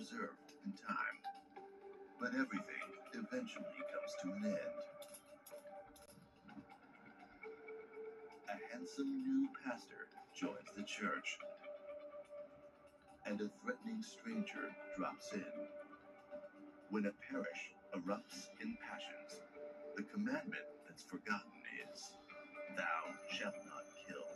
preserved in time. But everything eventually comes to an end. A handsome new pastor joins the church, and a threatening stranger drops in. When a parish erupts in passions, the commandment that's forgotten is, "Thou shalt not kill."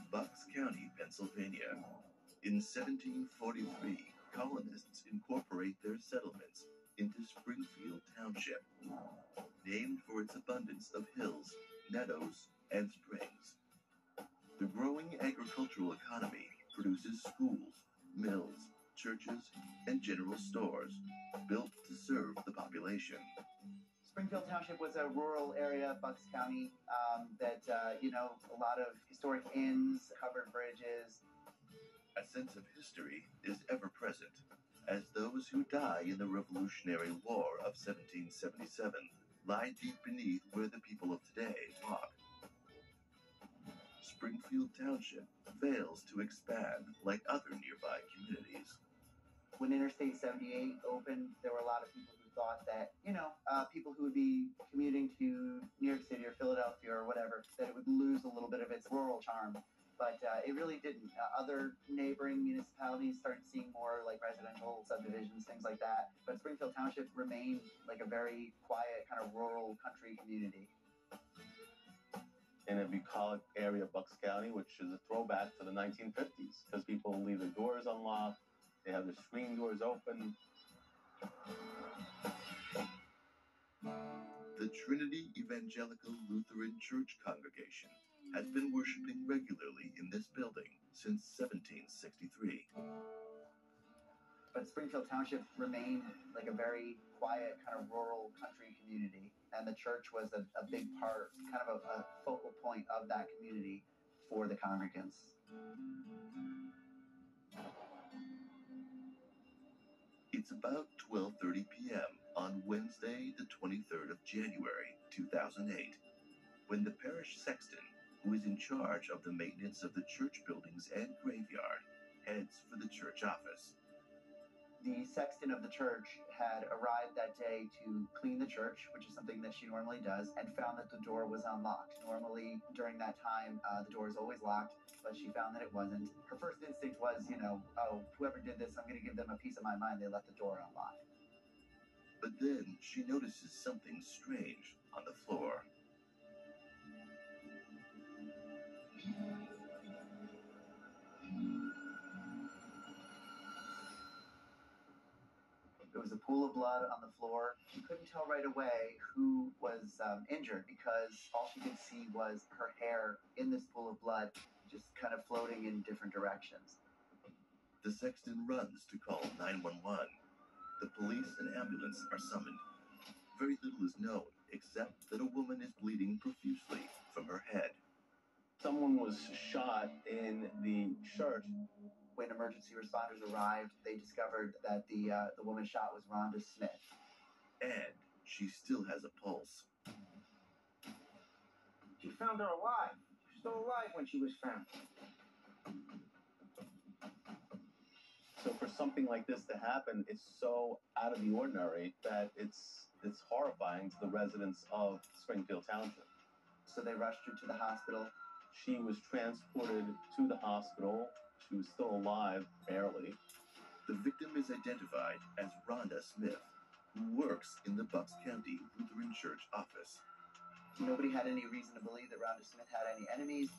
Bucks County, Pennsylvania. In 1743, colonists incorporate their settlements into Springfield Township, named for its abundance of hills, meadows, and springs. The growing agricultural economy produces schools, mills, churches, and general stores built to serve the population. Springfield Township was a rural area of Bucks County that, a lot of historic inns, covered bridges. A sense of history is ever present, as those who die in the Revolutionary War of 1777 lie deep beneath where the people of today walk. Springfield Township fails to expand like other nearby communities. When Interstate 78 opened, there were a lot of people who thought that, people who would be commuting to New York City or Philadelphia or whatever, that it would lose a little bit of its rural charm. But it really didn't. Other neighboring municipalities started seeing more like residential subdivisions, things like that. But Springfield Township remained like a very quiet, kind of rural country community. In a bucolic area of Bucks County, which is a throwback to the 1950s, because people leave their doors unlocked, they have their screen doors open. The Trinity Evangelical Lutheran Church congregation has been worshiping regularly in this building since 1763. But Springfield Township remained like a very quiet, kind of rural country community. And the church was a big part, kind of a focal point of that community for the congregants. It's about 12:30 p.m. on Wednesday, the 23rd of January, 2008, when the parish sexton, who is in charge of the maintenance of the church buildings and graveyard, heads for the church office. The sexton of the church had arrived that day to clean the church, which is something that she normally does, and found that the door was unlocked. Normally, during that time, the door is always locked, but she found that it wasn't. Her first instinct was, whoever did this, I'm going to give them a piece of my mind. They left the door unlocked. But then she notices something strange on the floor. There was a pool of blood on the floor. She couldn't tell right away who was injured because all she could see was her hair in this pool of blood, just kind of floating in different directions. The sexton runs to call 911. The police and ambulance are summoned. Very little is known, except that a woman is bleeding profusely from her head. Someone was shot in the church. When emergency responders arrived, they discovered that the woman shot was Rhonda Smith. And she still has a pulse. She found her alive. She was still alive when she was found. So for something like this to happen, it's so out of the ordinary that it's horrifying to the residents of Springfield Township. So they rushed her to the hospital. She was transported to the hospital. She was still alive, barely. The victim is identified as Rhonda Smith, who works in the Bucks County Lutheran Church office. Nobody had any reason to believe that Rhonda Smith had any enemies.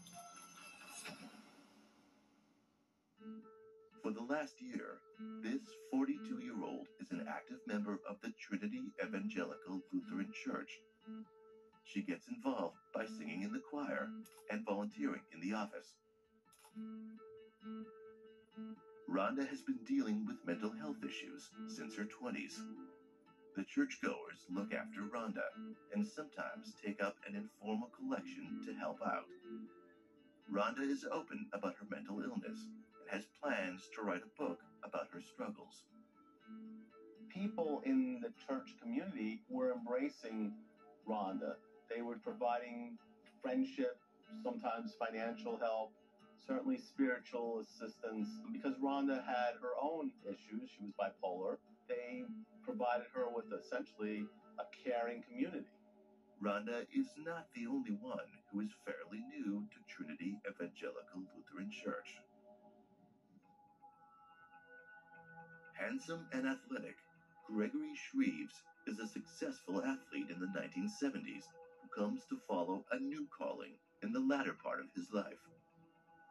For the last year, this 42-year-old is an active member of the Trinity Evangelical Lutheran Church. She gets involved by singing in the choir and volunteering in the office. Rhonda has been dealing with mental health issues since her 20s. The churchgoers look after Rhonda and sometimes take up an informal collection to help out. Rhonda is open about her mental illness and has plans to write a book about her struggles. people in the church community were embracing Rhonda. They were providing friendship, sometimes financial help, certainly spiritual assistance. Because Rhonda had her own issues, she was bipolar, they provided her with essentially a caring community. Rhonda is not the only one who is fairly new to Trinity Evangelical Lutheran Church. Handsome and athletic, Gregory Shreves is a successful athlete in the 1970s who comes to follow a new calling in the latter part of his life.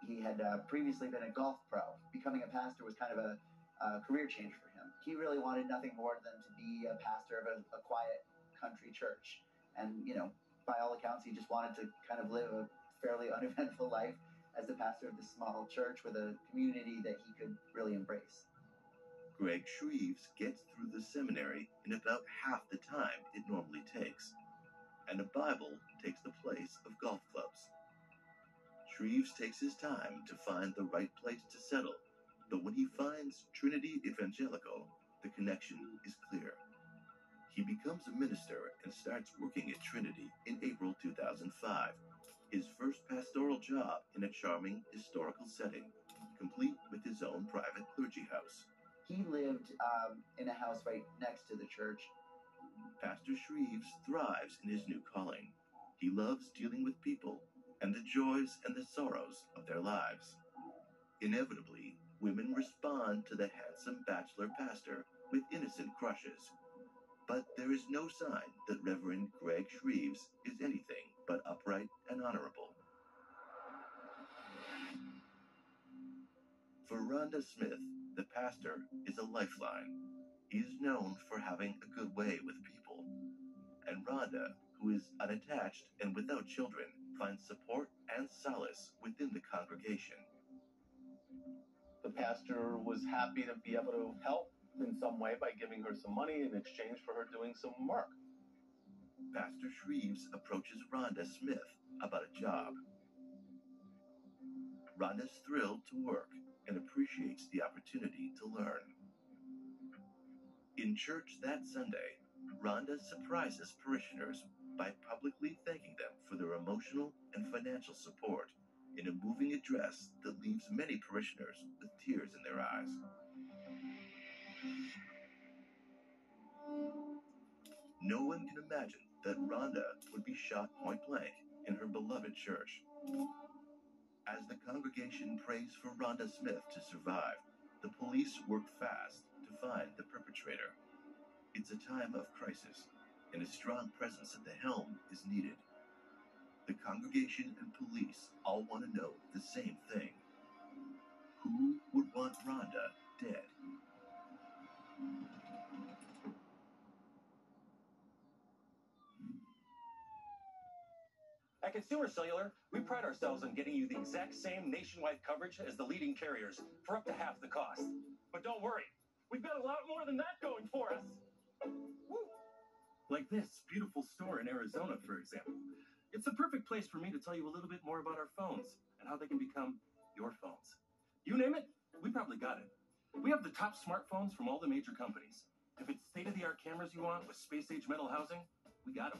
He had previously been a golf pro. Becoming a pastor was kind of a career change for him. He really wanted nothing more than to be a pastor of a quiet country church. And, by all accounts, he just wanted to kind of live a fairly uneventful life as the pastor of this small church with a community that he could really embrace. Greg Shreves gets through the seminary in about half the time it normally takes, and a Bible takes the place of golf clubs. Shreves takes his time to find the right place to settle, but when he finds Trinity Evangelical, the connection is clear. He becomes a minister and starts working at Trinity in April 2005, his first pastoral job in a charming historical setting, complete with his own private clergy house. He lived in a house right next to the church. Pastor Shreves thrives in his new calling. He loves dealing with people and the joys and the sorrows of their lives. Inevitably, women respond to the handsome bachelor pastor with innocent crushes. But there is no sign that Reverend Greg Shreves is anything but upright and honorable. For Rhonda Smith, the pastor is a lifeline. He is known for having a good way with people. And Rhonda, who is unattached and without children, finds support and solace within the congregation. The pastor was happy to be able to help in some way by giving her some money in exchange for her doing some work. Pastor Shreves approaches Rhonda Smith about a job. Rhonda's thrilled to work and appreciates the opportunity to learn. In church that Sunday, Rhonda surprises parishioners by publicly thanking them for their emotional and financial support in a moving address that leaves many parishioners with tears in their eyes. No one can imagine that Rhonda would be shot point blank in her beloved church. As the congregation prays for Rhonda Smith to survive, the police work fast to find the perpetrator. It's a time of crisis, and a strong presence at the helm is needed. The congregation and police all want to know the same thing. Who would want Rhonda dead? At Consumer Cellular, we pride ourselves on getting you the exact same nationwide coverage as the leading carriers for up to half the cost. But don't worry, we've got a lot more than that going for us. Woo. Like this beautiful store in Arizona, for example. It's the perfect place for me to tell you a little bit more about our phones and how they can become your phones. You name it, we probably got it. We have the top smartphones from all the major companies. If it's state-of-the-art cameras you want with space-age metal housing, we got them.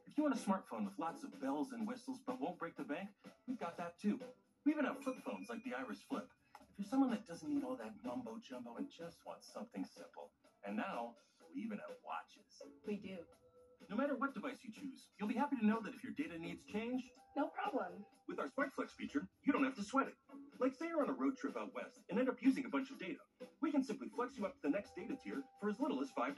If you want a smartphone with lots of bells and whistles but won't break the bank, we've got that too. We even have flip phones like the Iris Flip. If you're someone that doesn't need all that mumbo-jumbo and just wants something simple. And now, we even have watches. We do. No matter what device you choose, you'll be happy to know that if your data needs change, No problem. with our Smart Flex feature, you don't have to sweat it. Like say you're on a road trip out west and end up using a bunch of data. We can simply flex you up to the next data tier for as little as $5.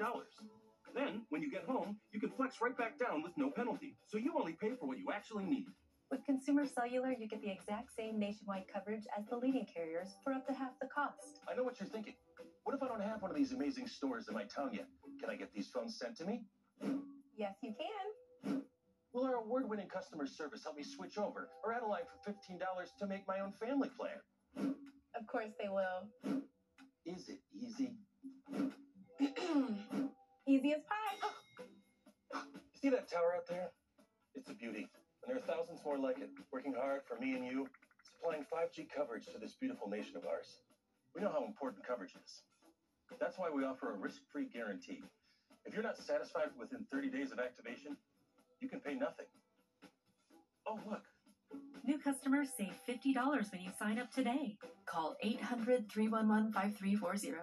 Then, when you get home, you can flex right back down with no penalty, so you only pay for what you actually need. With Consumer Cellular, you get the exact same nationwide coverage as the leading carriers for up to half the cost. I know what you're thinking. What if I don't have one of these amazing stores in my town yet? Can I get these phones sent to me? Yes, you can. Will our award-winning customer service help me switch over or add a line for $15 to make my own family plan? Of course they will. Is it easy? Easy as pie. See that tower out there? It's a beauty. And there are thousands more like it, working hard for me and you, supplying 5G coverage to this beautiful nation of ours. We know how important coverage is. That's why we offer a risk-free guarantee. If you're not satisfied within 30 days of activation, you can pay nothing. Oh, look. New customers save $50 when you sign up today. Call 800-311-5340.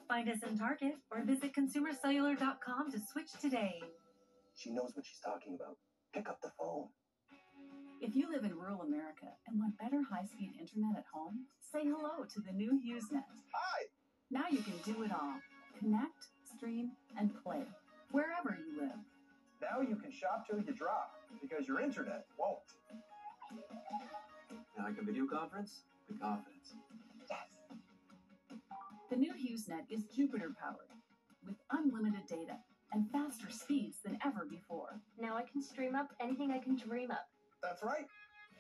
Find us in Target or visit consumercellular.com to switch today. She knows what she's talking about. Pick up the phone. If you live in rural America and want better high-speed internet at home, say hello to the new HughesNet. Hi! Now you can do it all. Connect, stream, and play wherever you live. Now you can shop till you drop because your internet won't. Like a video conference? With confidence. Yes. The new HughesNet is Jupiter-powered with unlimited data and faster speeds than ever before. Now I can stream up anything I can dream up. That's right.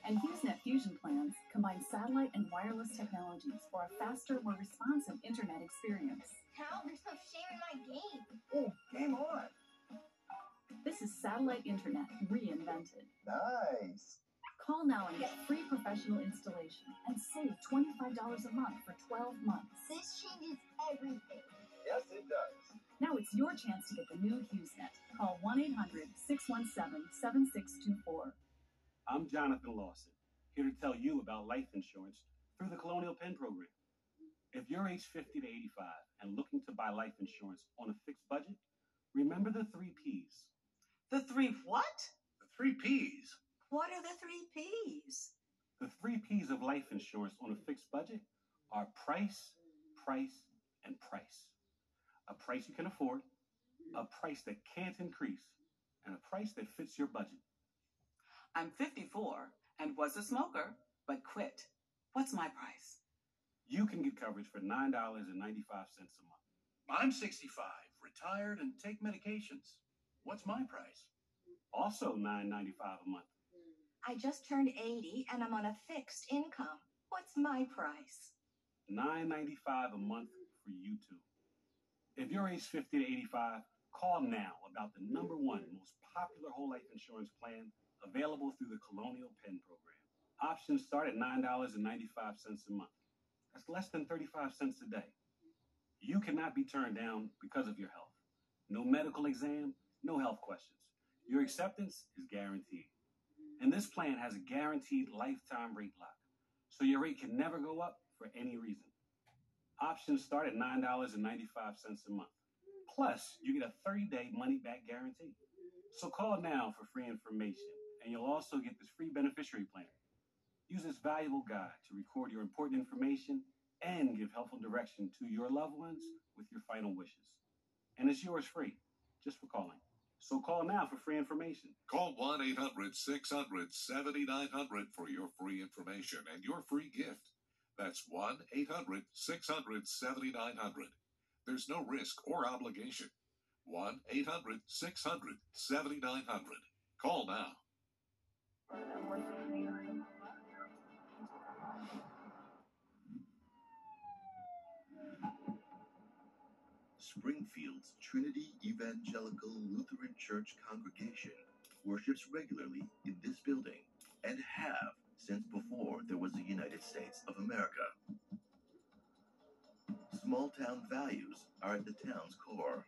And HughesNet Fusion plans combine satellite and wireless technologies for a faster, more responsive internet experience. How? There's no shame in my game. Oh, game on. This is satellite internet reinvented. Nice. Call now and get free professional installation and save $25 a month for 12 months. This changes everything. Yes, it does. Now it's your chance to get the new HughesNet. Call 1-800-617-7624. I'm Jonathan Lawson, here to tell you about life insurance through the Colonial Penn program. If you're age 50 to 85 and looking to buy life insurance on a fixed budget, remember the 3 Ps. The 3 what? The 3 Ps. What are the 3 Ps? The 3 Ps of life insurance on a fixed budget are price, price, and price. A price you can afford, a price that can't increase, and a price that fits your budget. I'm 54 and was a smoker, but quit. What's my price? You can get coverage for $9.95 a month. I'm 65, retired, and take medications. What's my price? Also $9.95 a month. I just turned 80 and I'm on a fixed income. What's my price? $9.95 a month for you too. If you're age 50 to 85, call now about the #1 most popular whole life insurance plan available through the Colonial Penn program. Options start at $9.95 a month. That's less than 35 cents a day. You cannot be turned down because of your health. No medical exam, no health questions. Your acceptance is guaranteed. And this plan has a guaranteed lifetime rate lock, so your rate can never go up for any reason. Options start at $9.95 a month. Plus, you get a 30-day money-back guarantee. So call now for free information, and you'll also get this free beneficiary planner. Use this valuable guide to record your important information and give helpful direction to your loved ones with your final wishes. And it's yours free, just for calling. So call now for free information. Call 1-800-600-7900 for your free information and your free gift. That's 1-800-600-7900. There's no risk or obligation. 1-800-600-7900. Call now. Springfield's Trinity Evangelical Lutheran Church congregation worships regularly in this building and have since before there was a United States of America. Small town values are at the town's core.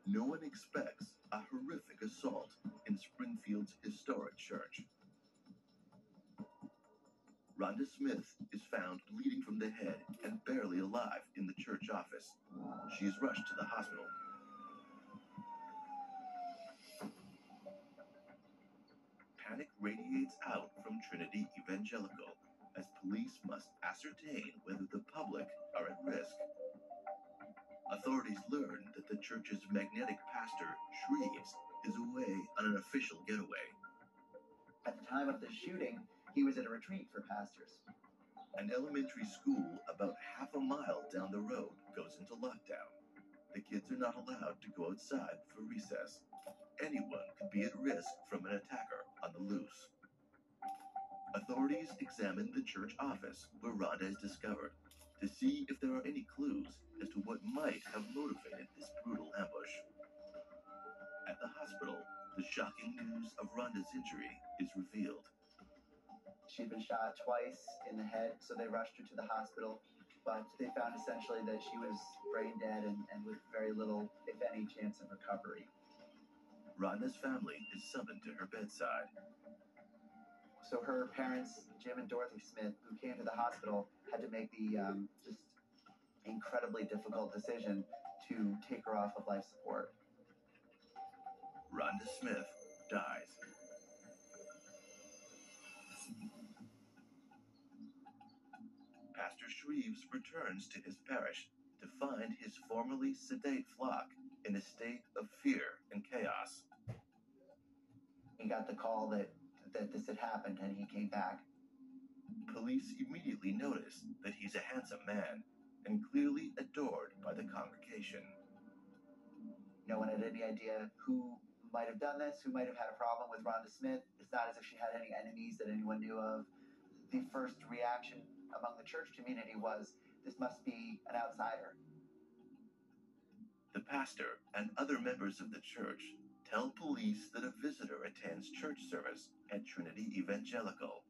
No one expects a horrific assault in Springfield's historic church. Rhonda Smith is found bleeding from the head and barely alive in the church office. She is rushed to the hospital. Panic radiates out from Trinity Evangelical as police must ascertain whether the public are at risk. Authorities learn that the church's magnetic pastor, Shreves, is away on an official getaway. At the time of the shooting, he was at a retreat for pastors. An elementary school about half a mile down the road goes into lockdown. The kids are not allowed to go outside for recess. Anyone could be at risk from an attacker on the loose. Authorities examine the church office where Rhonda is discovered to see if there are any clues as to what might have motivated this brutal ambush. At the hospital, the shocking news of Rhonda's injury is revealed. She'd been shot twice in the head, so they rushed her to the hospital. but they found essentially that she was brain dead and with very little, if any, chance of recovery. Rhonda's family is summoned to her bedside. So her parents, Jim and Dorothy Smith, who came to the hospital, had to make the just incredibly difficult decision to take her off of life support. Rhonda Smith dies. Pastor Shreves returns to his parish to find his formerly sedate flock in a state of fear and chaos. He got the call that this had happened, and he came back. Police immediately notice that he's a handsome man and clearly adored by the congregation. No one had any idea who might have done this, who might have had a problem with Rhonda Smith. It's not as if she had any enemies that anyone knew of. The first reaction among the church community was, this must be an outsider. The pastor and other members of the church tell police that a visitor attends church service at Trinity Evangelical.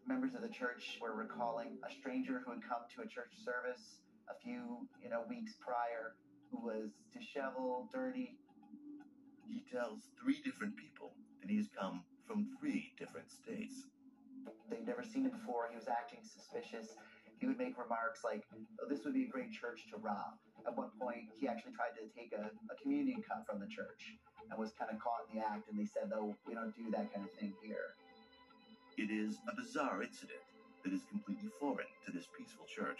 Members of the church were recalling a stranger who had come to a church service a few, weeks prior, who was disheveled, dirty. He tells 3 different people that he's come from 3 different states. They'd never seen him before. He was acting suspicious. He would make remarks like, oh, this would be a great church to rob. At one point, he actually tried to take a communion cup from the church and was kind of caught in the act, and they said, oh, we don't do that kind of thing here. It is a bizarre incident that is completely foreign to this peaceful church.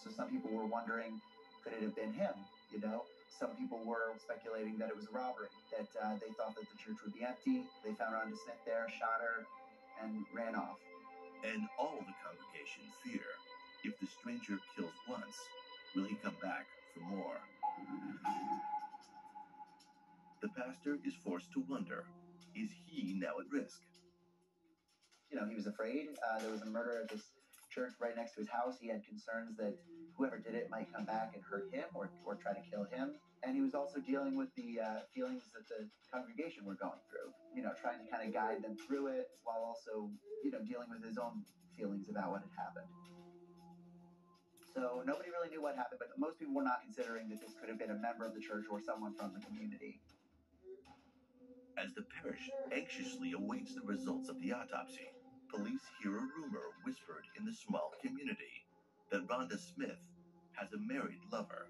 So some people were wondering, could it have been him? Some people were speculating that it was a robbery, that they thought that the church would be empty. They found Rhonda Smith there, shot her, and ran off. And all the congregation fear, if the stranger kills once, will he come back for more? The pastor is forced to wonder, is he now at risk? He was afraid. There was a murder at this church right next to his house. He had concerns that whoever did it might come back and hurt him or try to kill him. And he was also dealing with the feelings that the congregation were going through, trying to kind of guide them through it while also, dealing with his own feelings about what had happened. So nobody really knew what happened, but most people were not considering that this could have been a member of the church or someone from the community. As the parish anxiously awaits the results of the autopsy, police hear a rumor whispered in the small community that Rhonda Smith has a married lover.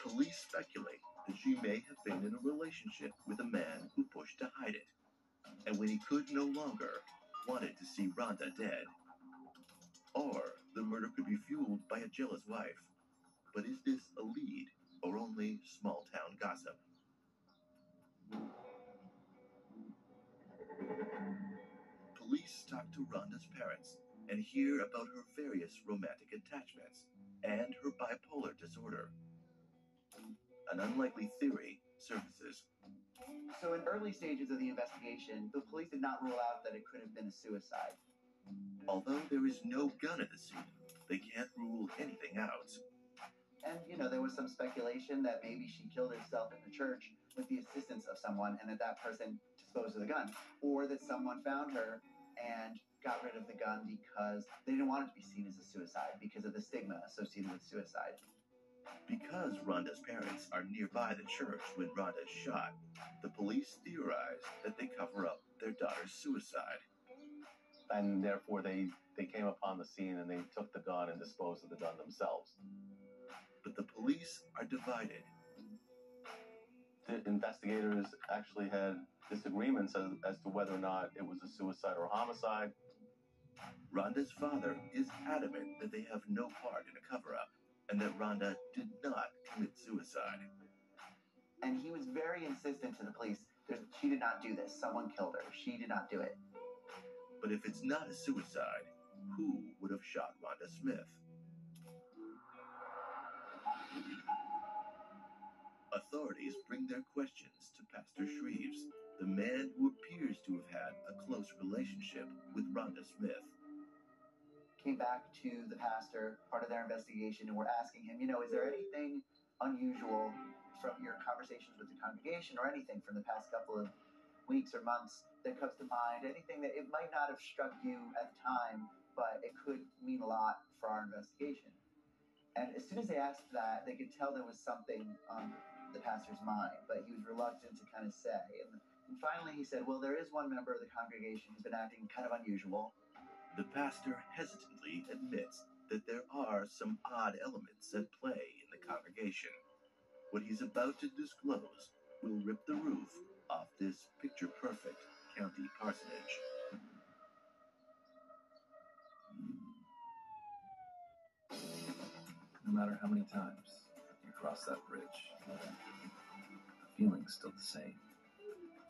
Police speculate that she may have been in a relationship with a man who pushed to hide it, and when he could no longer, wanted to see Rhonda dead. Or the murder could be fueled by a jealous wife. But is this a lead or only small-town gossip? Police talk to Rhonda's parents and hear about her various romantic attachments and her bipolar disorder. An unlikely theory surfaces. So in early stages of the investigation, the police did not rule out that it could have been a suicide. Although there is no gun at the scene, they can't rule anything out. And, there was some speculation that maybe she killed herself in the church with the assistance of someone and that person disposed of the gun. Or that someone found her and got rid of the gun because they didn't want it to be seen as a suicide because of the stigma associated with suicide. Because Rhonda's parents are nearby the church when Rhonda is shot, the police theorize that they cover up their daughter's suicide. And therefore they came upon the scene and they took the gun and disposed of the gun themselves. But the police are divided. The investigators actually had disagreements as to whether or not it was a suicide or a homicide. Rhonda's father is adamant that they have no part in a cover-up and that Rhonda did not commit suicide. And he was very insistent to the police. She did not do this. Someone killed her. She did not do it. But if it's not a suicide, who would have shot Rhonda Smith? Authorities bring their questions to Pastor Shreves, the man who appears to have had a close relationship with Rhonda Smith. Came back to the pastor, part of their investigation, and were asking him, is there anything unusual from your conversations with the congregation or anything from the past couple of weeks or months that comes to mind, anything that it might not have struck you at the time, but it could mean a lot for our investigation. And as soon as they asked for that, they could tell there was something on the pastor's mind, but he was reluctant to kind of say. And finally he said, well, there is one member of the congregation who's been acting kind of unusual. The pastor hesitantly admits that there are some odd elements at play in the congregation. What he's about to disclose will rip the roof off this picture-perfect county parsonage. No matter how many times you cross that bridge, the feeling's still the same.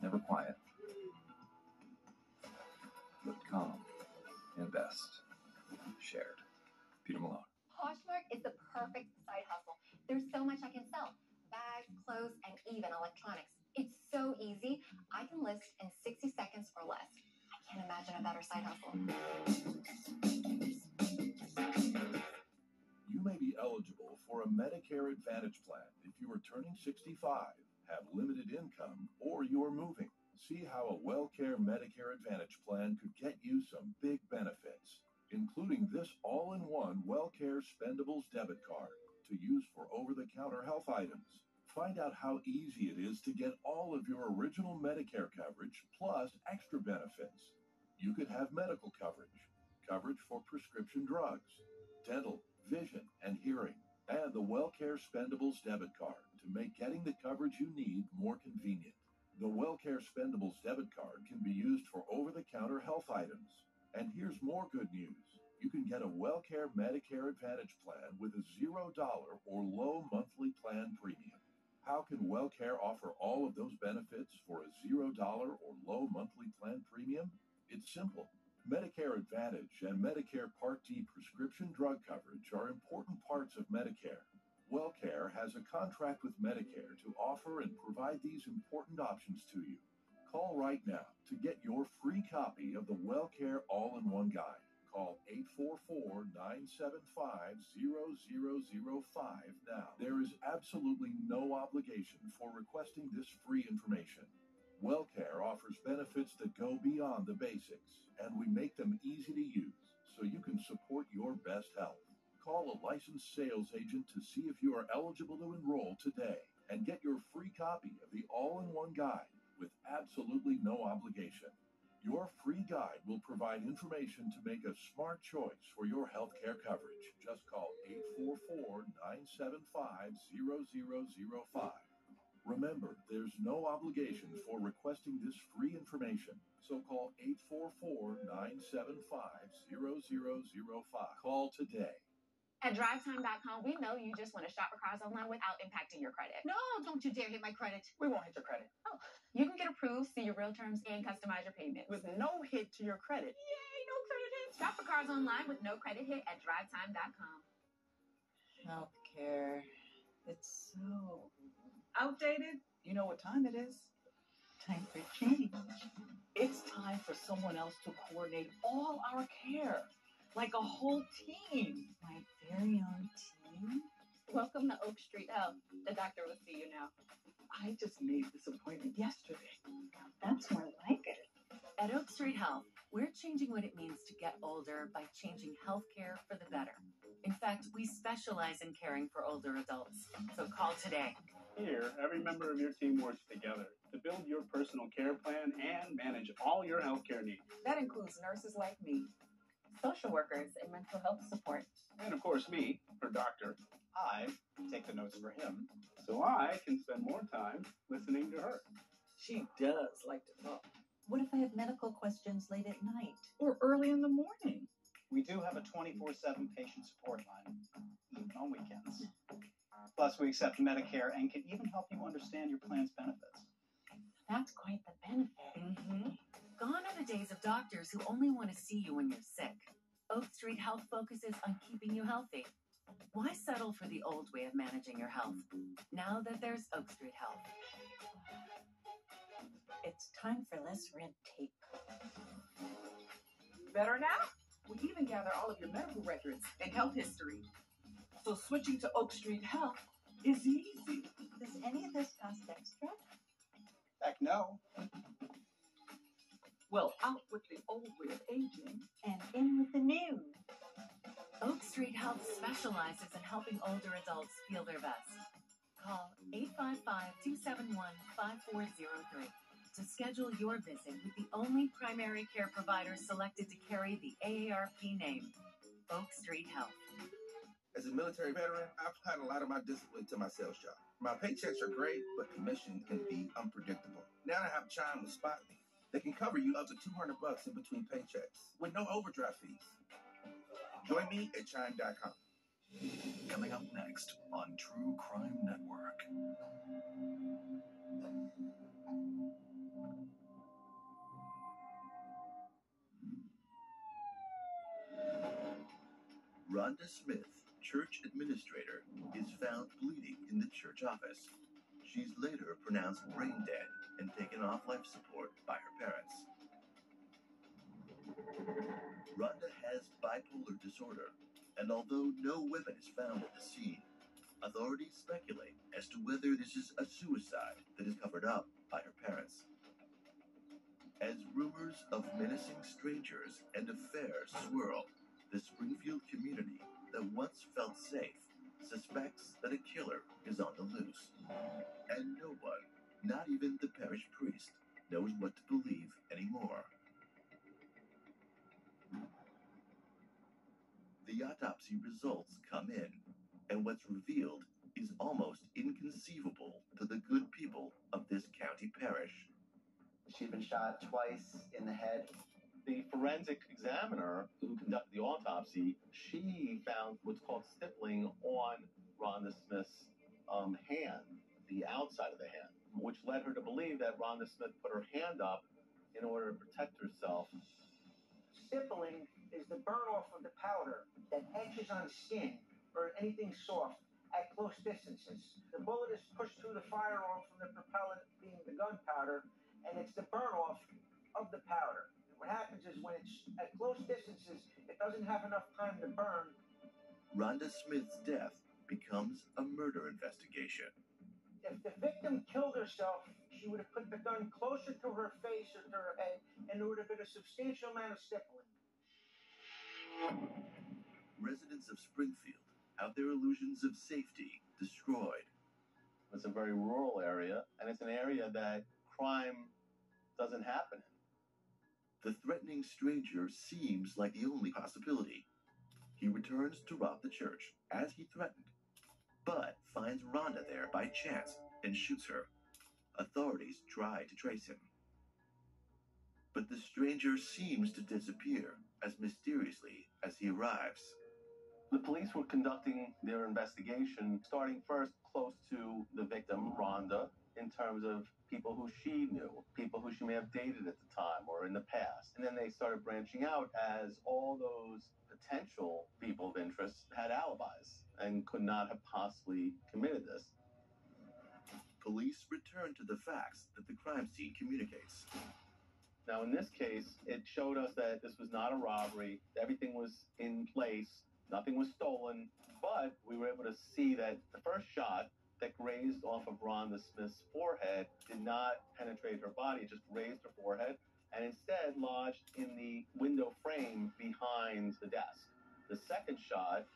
Never quiet, but calm and best shared. Peter Malone. Poshmark is the perfect side hustle. There's so much I can sell. Bags, clothes, and even electronics. It's so easy. I can list in 60 seconds or less. I can't imagine a better side hustle. You may be eligible for a Medicare Advantage plan if you are turning 65, have limited income, or you're moving. See how a WellCare Medicare Advantage plan could get you some big benefits, including this all-in-one WellCare Spendables debit card to use for over-the-counter health items. Find out how easy it is to get all of your original Medicare coverage plus extra benefits. You could have medical coverage, coverage for prescription drugs, dental, vision, and hearing, and the WellCare Spendables debit card to make getting the coverage you need more convenient. The WellCare Spendables debit card can be used for over-the-counter health items. And here's more good news. You can get a WellCare Medicare Advantage plan with a $0 or low monthly plan premium. How can WellCare offer all of those benefits for a $0 or low monthly plan premium? It's simple. Medicare Advantage and Medicare Part D prescription drug coverage are important parts of Medicare. WellCare has a contract with Medicare to offer and provide these important options to you. Call right now to get your free copy of the WellCare All-in-One Guide. Call 844-975-0005 now. There is absolutely no obligation for requesting this free information. WellCare offers benefits that go beyond the basics, and we make them easy to use so you can support your best health. Call a licensed sales agent to see if you are eligible to enroll today and get your free copy of the All-in-One Guide with absolutely no obligation. Your free guide will provide information to make a smart choice for your health care coverage. Just call 844-975-0005. Remember, there's no obligation for requesting this free information, so call 844-975-0005. Call today. At DriveTime.com, we know you just want to shop for cars online without impacting your credit. No, don't you dare hit my credit. We won't hit your credit. Oh, you can get approved, see your real terms, and customize your payments. With no hit to your credit. Yay, no credit hit. Shop for cars online with no credit hit at DriveTime.com. Healthcare. It's so Outdated? You know what time it is? Time for change. It's time for someone else to coordinate all our care. Like a whole team. My very own team? Welcome to Oak Street Health. The doctor will see you now. I just made this appointment yesterday. That's more like it. At Oak Street Health, we're changing what it means to get older by changing healthcare for the better. In fact, we specialize in caring for older adults. So call today. Here, every member of your team works together to build your personal care plan and manage all your healthcare needs. That includes nurses like me, social workers, and mental health support. And of course, me, her doctor. I take the notes for him, so I can spend more time listening to her. She does like to talk. What if I have medical questions late at night? Or early in the morning? We do have a 24/7 patient support line, even on weekends. Plus, we accept Medicare and can even help you understand your plan's benefits. That's quite the benefit. Mm-hmm. Gone are the days of doctors who only want to see you when you're sick. Oak Street Health focuses on keeping you healthy. Why settle for the old way of managing your health? Now that there's Oak Street Health. It's time for less red tape. Better now? We even gather all of your medical records and health history. So switching to Oak Street Health is easy. Does any of this cost extra? Heck no. Well, out with the old way of aging. And in with the new. Oak Street Health specializes in helping older adults feel their best. Call 855-271-5403 to schedule your visit with the only primary care provider selected to carry the AARP name, Oak Street Health. As a military veteran, I've applied a lot of my discipline to my sales job. My paychecks are great, but commission can be unpredictable. Now I have Chime with Spot Me. They can cover you up to $200 in between paychecks with no overdraft fees. Join me at Chime.com. Coming up next on True Crime Network. Rhonda Smith, church administrator, is found bleeding in the church office. She's later pronounced brain dead and taken off life support by her parents. Rhonda has bipolar disorder, and although no weapon is found at the scene, authorities speculate as to whether this is a suicide that is covered up by her parents. As rumors of menacing strangers and affairs swirl, the Springfield community that once felt safe suspects that a killer is on the loose. And no one, not even the parish priest, knows what to believe anymore. The autopsy results come in, and what's revealed is almost inconceivable to the good people of this county parish. She'd been shot twice in the head. The forensic examiner who conducted the autopsy, she found what's called stippling on Rhonda Smith's hand, the outside of the hand, which led her to believe that Rhonda Smith put her hand up in order to protect herself. Stippling is the burn off of the powder that etches on skin or anything soft at close distances. The bullet is pushed through the firearm from the propellant, being the gunpowder, and it's the burn off of the powder. What happens is when it's at close distances, it doesn't have enough time to burn. Rhonda Smith's death becomes a murder investigation. If the victim killed herself, she would have put the gun closer to her face or to her head, and there would have been a substantial amount of stippling. Residents of Springfield have their illusions of safety destroyed. It's a very rural area, and it's an area that crime doesn't happen in. The threatening stranger seems like the only possibility. He returns to rob the church, as he threatened, but finds Rhonda there by chance and shoots her. Authorities try to trace him. But the stranger seems to disappear as mysteriously as he arrives. The police were conducting their investigation, starting first close to the victim, Rhonda, in terms of people who she knew, people who she may have dated at the time or in the past. And then they started branching out as all those potential people of interest had alibis and could not have possibly committed this. Police return to the facts that the crime scene communicates. Now, in this case, it showed us that this was not a robbery. Everything was in place. Nothing was stolen. But we were able to see that the first shot that grazed off of Rhonda Smith's forehead did not penetrate her body. It just grazed her forehead and instead lodged in the window frame behind the desk. The second shot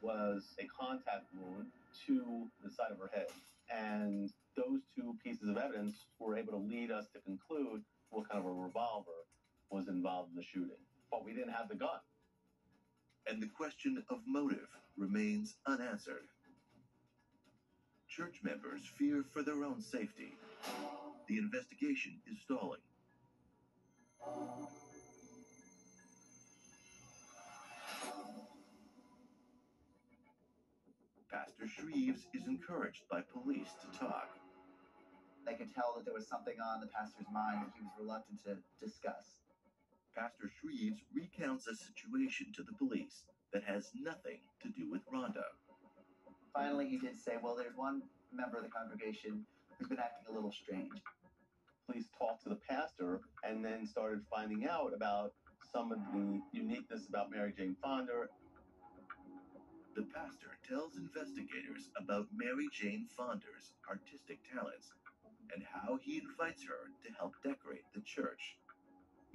was a contact wound to the side of her head. And those two pieces of evidence were able to lead us to conclude what kind of a revolver was involved in the shooting. But we didn't have the gun. And the question of motive remains unanswered. Church members fear for their own safety. The investigation is stalling. Pastor Shreves is encouraged by police to talk. They could tell that there was something on the pastor's mind that he was reluctant to discuss. Pastor Shreves recounts a situation to the police that has nothing to do with Rhonda. Finally, he did say, well, there's one member of the congregation who's been acting a little strange. Police talked to the pastor and then started finding out about some of the uniqueness about Mary Jane Fonda. The pastor tells investigators about Mary Jane Fonda's artistic talents and how he invites her to help decorate the church.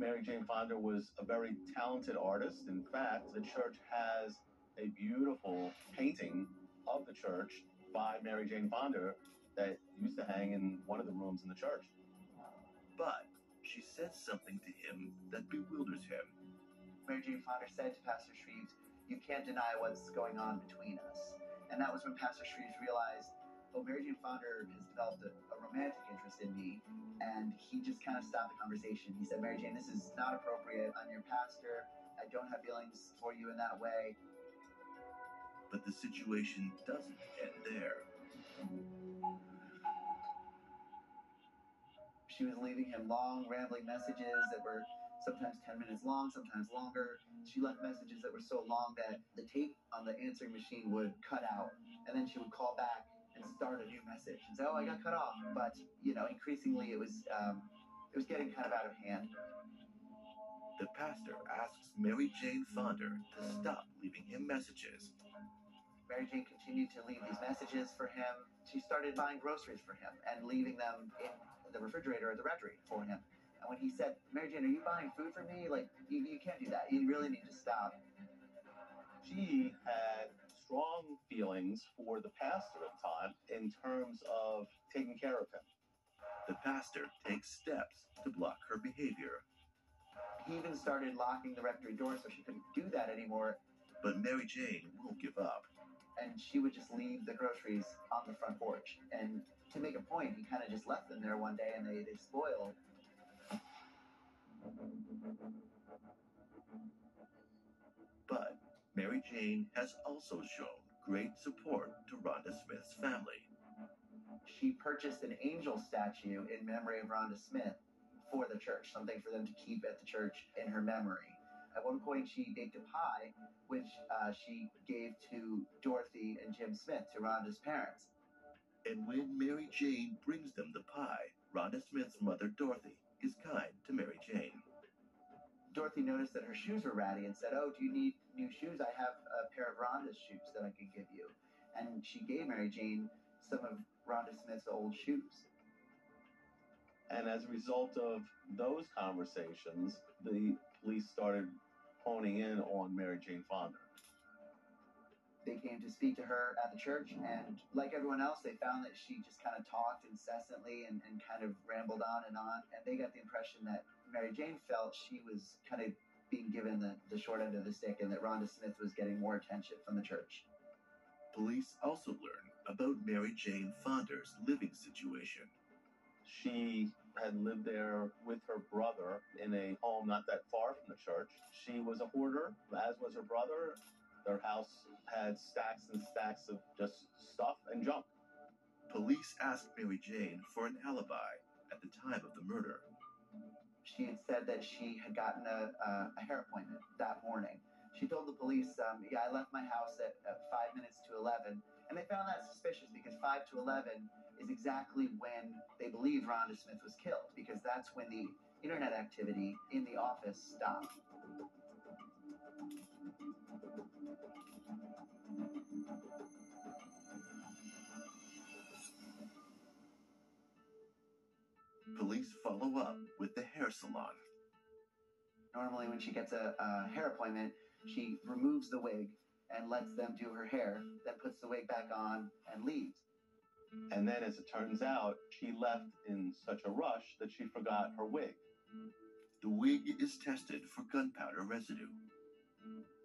Mary Jane Fonda was a very talented artist. In fact, the church has a beautiful painting of the church by Mary Jane Fonda that used to hang in one of the rooms in the church. But she says something to him that bewilders him. Mary Jane Fonda said to Pastor Shreves, "You can't deny what's going on between us." And that was when Pastor Shreves realized, oh, Mary Jane Fonda has developed a romantic interest in me. And he just kind of stopped the conversation. He said, "Mary Jane, this is not appropriate. I'm your pastor. I don't have feelings for you in that way." But the situation doesn't end there. She was leaving him long, rambling messages that were sometimes 10 minutes long, sometimes longer. She left messages that were so long that the tape on the answering machine would cut out. And then she would call back and start a new message and say, "Oh, I got cut off." But, increasingly it was getting kind of out of hand. The pastor asks Mary Jane Fonda to stop leaving him messages. Mary Jane continued to leave these messages for him. She started buying groceries for him and leaving them in the refrigerator at the rectory for him. And when he said, "Mary Jane, are you buying food for me? Like, you can't do that. You really need to stop." She had strong feelings for the pastor at the time in terms of taking care of him. The pastor takes steps to block her behavior. He even started locking the rectory door so she couldn't do that anymore. But Mary Jane won't give up. And she would just leave the groceries on the front porch. And to make a point, he kind of just left them there one day and they spoiled. But Mary Jane has also shown great support to Rhonda Smith's family. She purchased an angel statue in memory of Rhonda Smith for the church, something for them to keep at the church in her memory. At one point, she baked a pie, which she gave to Dorothy and Jim Smith, to Rhonda's parents. And when Mary Jane brings them the pie, Rhonda Smith's mother, Dorothy, is kind to Mary Jane. Dorothy noticed that her shoes were ratty and said, "Oh, do you need new shoes? I have a pair of Rhonda's shoes that I can give you." And she gave Mary Jane some of Rhonda Smith's old shoes. And as a result of those conversations, the police started honing in on Mary Jane Fonda. They came to speak to her at the church, and like everyone else, they found that she just kind of talked incessantly and kind of rambled on. And they got the impression that Mary Jane felt she was kind of being given the short end of the stick and that Rhonda Smith was getting more attention from the church. Police also learned about Mary Jane Fonda's living situation. She had lived there with her brother in a home not that far from the church. She was a hoarder, as was her brother. Their house had stacks and stacks of just stuff and junk. Police asked Mary Jane for an alibi at the time of the murder. She had said that she had gotten a hair appointment that morning. She told the police, "Yeah, I left my house at 5 minutes to 11. And they found that suspicious because 5 to 11 is exactly when they believe Rhonda Smith was killed, because that's when the internet activity in the office stopped. Police follow up with the hair salon. Normally when she gets a hair appointment, she removes the wig and lets them do her hair, then puts the wig back on and leaves. And then, as it turns out, she left in such a rush that she forgot her wig. The wig is tested for gunpowder residue.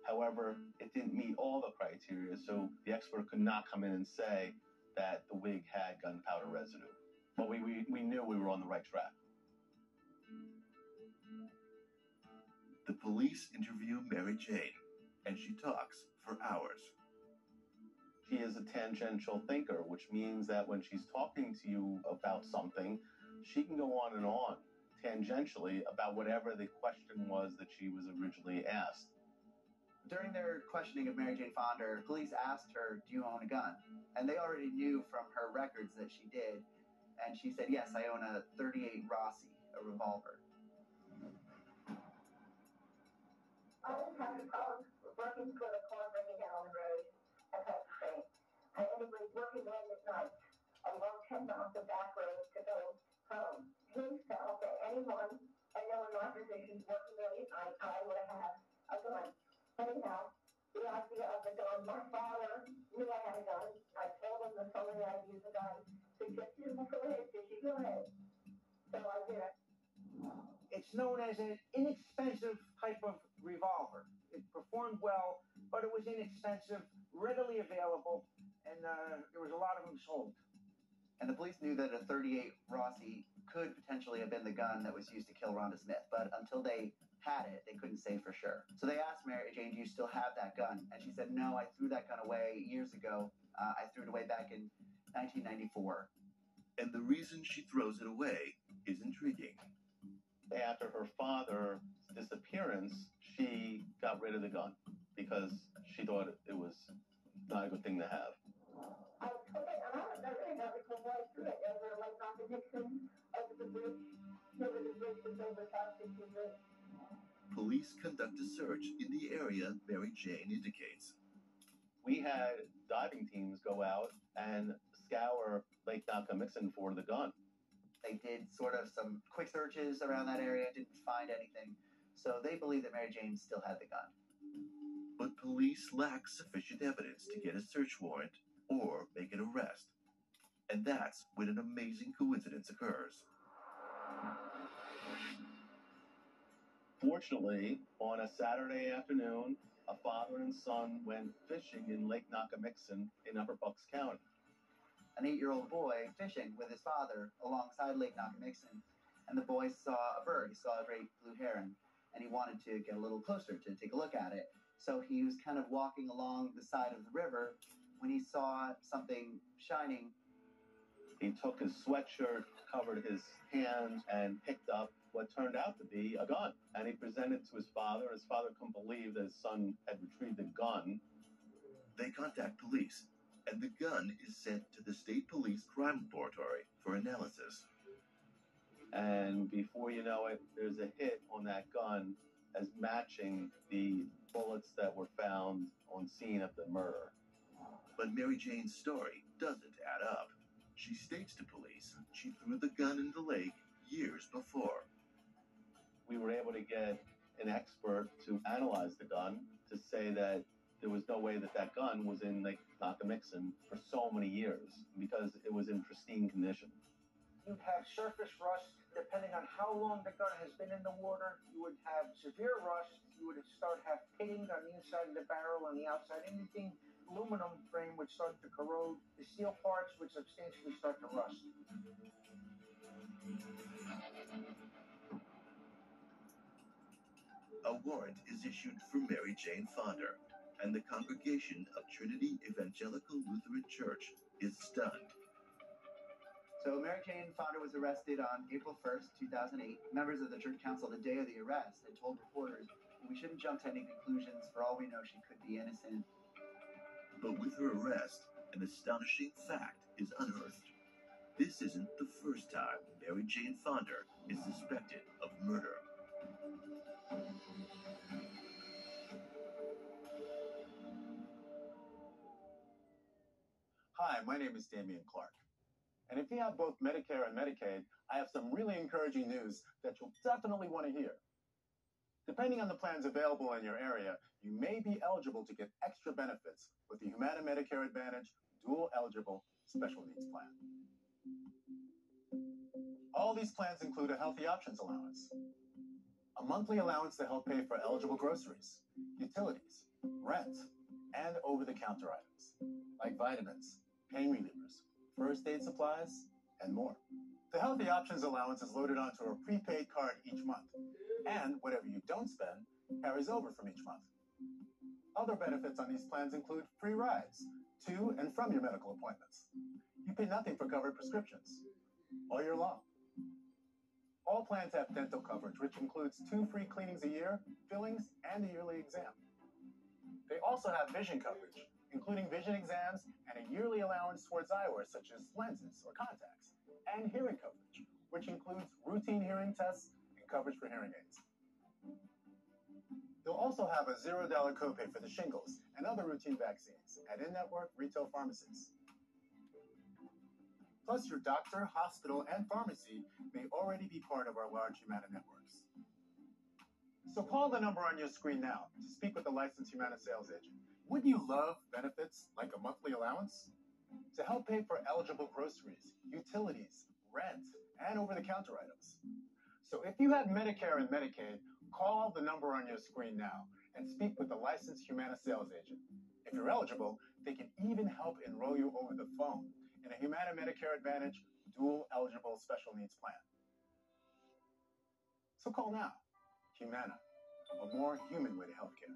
However, it didn't meet all the criteria, so the expert could not come in and say that the wig had gunpowder residue. But we knew we were on the right track. The police interview Mary Jane, and she talks for hours. She is a tangential thinker, which means that when she's talking to you about something, she can go on and on tangentially about whatever the question was that she was originally asked. During their questioning of Mary Jane Fonda, police asked her, "Do you own a gun?" And they already knew from her records that she did. And she said, "Yes, I own a .38 Rossi, a revolver." I was having problems working for the car bringing down the road at that train. And anyways, working late at night, along 10 miles of back roads to go home. He felt that anyone, and no one in my position known as an inexpensive type of revolver. It performed well, but it was inexpensive, readily available, and there was a lot of them sold. And the police knew that a .38 Rossi could potentially have been the gun that was used to kill Rhonda Smith, but until they had it, they couldn't say for sure. So they asked Mary Jane, do you still have that gun? And she said, no, I threw that gun away years ago. I threw it away back in 1994. And the reason she throws it away is intriguing. After her father's disappearance, she got rid of the gun because she thought it was not a good thing to have. I took it, and I really don't recall why I threw it over like on the Dixon, over the bridge, over the bridge that's over South Dixon Bridge. Police conduct a search in the area Mary Jane indicates. We had diving teams go out and scour Lake Nakamixon for the gun. They did sort of some quick searches around that area, didn't find anything. So they believe that Mary Jane still had the gun. But police lack sufficient evidence to get a search warrant or make an arrest. And that's when an amazing coincidence occurs. Fortunately, on a Saturday afternoon, a father and son went fishing in Lake Nakamixon in Upper Bucks County. An 8-year-old boy fishing with his father alongside Lake Nakamixon, and the boy saw a bird. He saw a great blue heron, and he wanted to get a little closer to take a look at it. So he was kind of walking along the side of the river when he saw something shining. He took his sweatshirt, covered his hands, and picked up what turned out to be a gun. And he presented it to his father. His father couldn't believe that his son had retrieved a gun. They contact police, and the gun is sent to the State Police Crime Laboratory for analysis. And before you know it, there's a hit on that gun as matching the bullets that were found on scene of the murder. But Mary Jane's story doesn't add up. She states to police she threw the gun in the lake years before. We were able to get an expert to analyze the gun to say that there was no way that that gun was in Lake Nakamixon for so many years because it was in pristine condition. You'd have surface rust. Depending on how long the gun has been in the water, you would have severe rust. You would start have pitting on the inside of the barrel, on the outside. Anything aluminum frame would start to corrode. The steel parts would substantially start to rust. A warrant is issued for Mary Jane Fonder, and the congregation of Trinity Evangelical Lutheran Church is stunned. So Mary Jane Fonder was arrested on April 1st, 2008. Members of the church council the day of the arrest had told reporters, we shouldn't jump to any conclusions. For all we know, she could be innocent. But with her arrest, an astonishing fact is unearthed. This isn't the first time Mary Jane Fonder is suspected of murder. Hi, my name is Damian Clark. And if you have both Medicare and Medicaid, I have some really encouraging news that you'll definitely want to hear. Depending on the plans available in your area, you may be eligible to get extra benefits with the Humana Medicare Advantage Dual Eligible Special Needs Plan. All these plans include a Healthy Options allowance, a monthly allowance to help pay for eligible groceries, utilities, rent, and over-the-counter items, like vitamins, pain relievers, first aid supplies, and more. The Healthy Options allowance is loaded onto a prepaid card each month, and whatever you don't spend carries over from each month. Other benefits on these plans include free rides to and from your medical appointments. You pay nothing for covered prescriptions all year long. All plans have dental coverage, which includes 2 free cleanings a year, fillings, and a yearly exam. They also have vision coverage, including vision exams and a yearly allowance towards eyewear, such as lenses or contacts, and hearing coverage, which includes routine hearing tests and coverage for hearing aids. They'll also have a $0 copay for the shingles and other routine vaccines at in-network retail pharmacies. Plus, your doctor, hospital, and pharmacy may already be part of our large Humana networks. So call the number on your screen now to speak with a licensed Humana sales agent. Wouldn't you love benefits like a monthly allowance? To help pay for eligible groceries, utilities, rent, and over-the-counter items. So if you have Medicare and Medicaid, call the number on your screen now and speak with a licensed Humana sales agent. If you're eligible, they can even help enroll you over the phone in a Humana Medicare Advantage dual eligible special needs plan. So call now. Humana, a more human way to healthcare.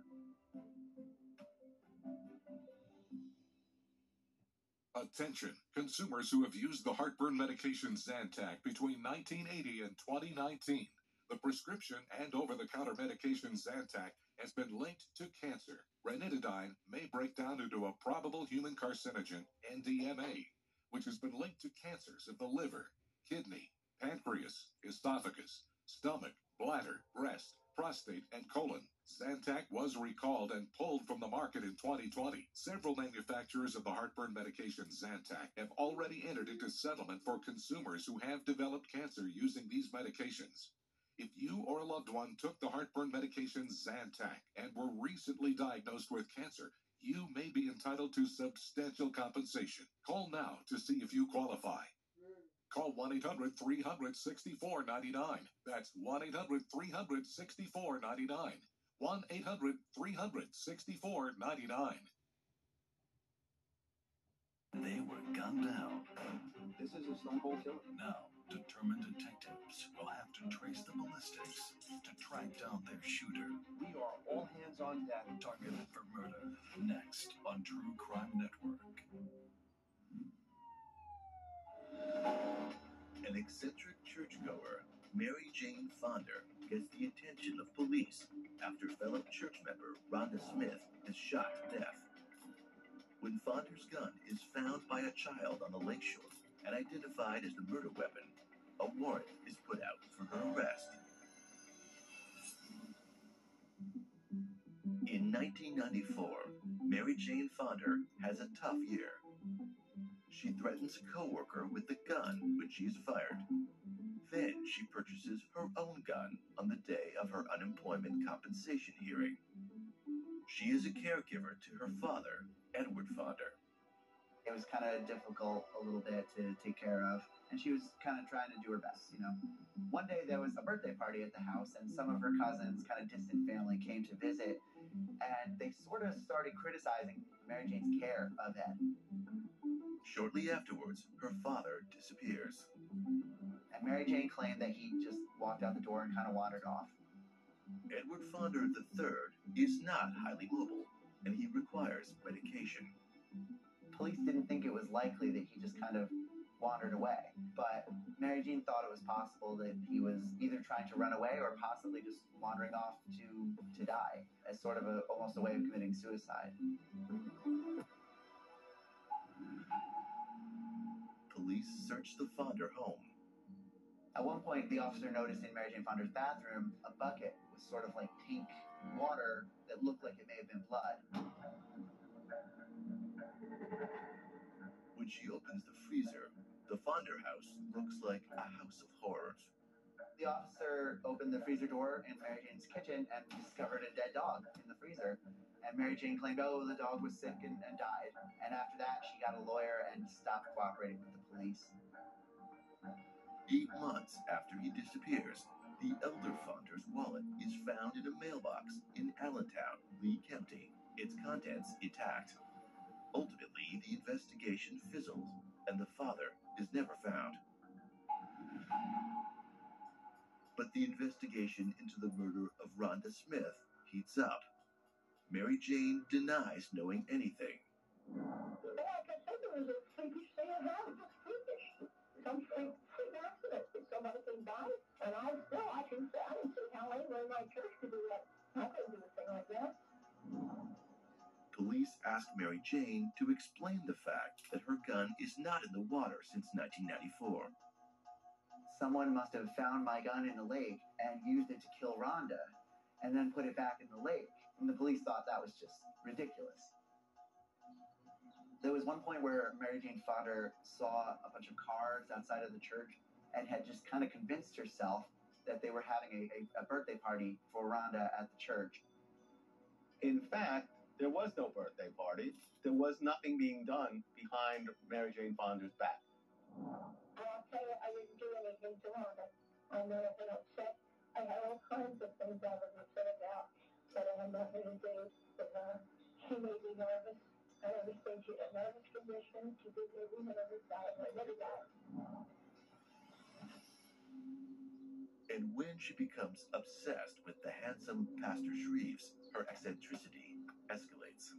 Attention, consumers who have used the heartburn medication Zantac between 1980 and 2019. The prescription and over-the-counter medication Zantac has been linked to cancer. Ranitidine may break down into a probable human carcinogen, NDMA, which has been linked to cancers of the liver, kidney, pancreas, esophagus, stomach, bladder, breast, prostate, and colon. Zantac was recalled and pulled from the market in 2020. Several manufacturers of the heartburn medication Zantac have already entered into settlement for consumers who have developed cancer using these medications. If you or a loved one took the heartburn medication Zantac and were recently diagnosed with cancer, you may be entitled to substantial compensation. Call now to see if you qualify. Call 1-800-300-6499. That's 1-800-300-6499. 1-800-300-6499. They were gunned down. This is a Stone Cold Killer. Now, determined detectives will have to trace the ballistics to track down their shooter. We are all hands on deck. Targeted for murder. Next on True Crime Network. An eccentric churchgoer, Mary Jane Fonder, gets the attention of police after fellow church member Rhonda Smith is shot to death. When Fonder's gun is found by a child on the lakeshore and identified as the murder weapon, a warrant is put out for her arrest. In 1994, Mary Jane Fonder has a tough year. She threatens a coworker with a gun when she is fired. Then she purchases her own gun on the day of her unemployment compensation hearing. She is a caregiver to her father, Edward Fonder. It was kind of difficult a little bit to take care of, and she was kind of trying to do her best, you know. One day there was a birthday party at the house, and some of her cousins, kind of distant family, came to visit, and they sort of started criticizing Mary Jane's care of Ed. Shortly afterwards, her father disappears. And Mary Jane claimed that he just walked out the door and kind of wandered off. Edward Fonder III is not highly mobile, and he requires medication. Police didn't think it was likely that he just kind of wandered away, but Mary Jane thought it was possible that he was either trying to run away or possibly just wandering off to die, as sort of almost a way of committing suicide. Police searched the Fonder home. At one point, the officer noticed in Mary Jane Fonder's bathroom a bucket with sort of like pink water that looked like it may have been blood. When she opens the freezer, the Fonder house looks like a house of horrors. The officer opened the freezer door in Mary Jane's kitchen and discovered a dead dog in the freezer. And Mary Jane claimed, oh, the dog was sick and died. And after that, she got a lawyer and stopped cooperating with the police. 8 months after he disappears, the elder Fonder's wallet is found in a mailbox in Allentown, Lee County, its contents intact. Ultimately, the investigation fizzles, and the father is never found. But the investigation into the murder of Rhonda Smith heats up. Mary Jane denies knowing anything. Like I said, there was a freakish thing around. It was freakish. Some freak accident. Did somebody can die? And I can say, I didn't see how anyone in my church could do that. I couldn't do a thing like that. Police asked Mary Jane to explain the fact that her gun is not in the water since 1994. Someone must have found my gun in the lake and used it to kill Rhonda, and then put it back in the lake. And the police thought that was just ridiculous. There was one point where Mary Jane Fonder saw a bunch of cars outside of the church and had just kind of convinced herself that they were having a birthday party for Rhonda at the church. In fact, there was no birthday party. There was nothing being done behind Mary Jane Fonder's back. And I'll tell you, I didn't do anything to Rhonda. I know I've been upset. I had all kinds of things I was upset about that I had nothing to do with her. She made me nervous. I understand she had a nervous condition. She did make me nervous. I admitted that. And when she becomes obsessed with the handsome Pastor Shreves, her eccentricity escalates.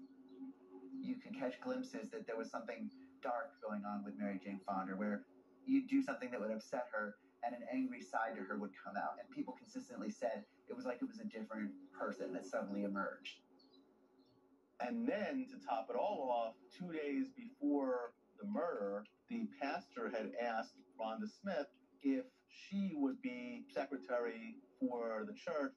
You can catch glimpses that there was something dark going on with Mary Jane Fonda, where you'd do something that would upset her and an angry side to her would come out. And people consistently said it was like it was a different person that suddenly emerged. And then, to top it all off, 2 days before the murder, the pastor had asked Rhonda Smith if she would be secretary for the church.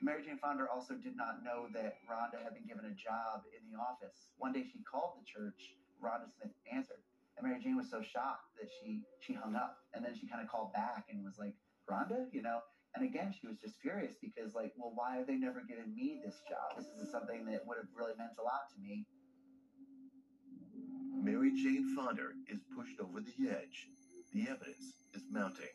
Mary Jane Fonda also did not know that Rhonda had been given a job in the office. One day she called the church, Rhonda Smith answered. And Mary Jane was so shocked that she hung up. And then she kind of called back and was like, Rhonda, you know? And again, she was just furious because, like, well, why have they never given me this job? This is something that would have really meant a lot to me. Mary Jane Fonda is pushed over the edge. The evidence is mounting.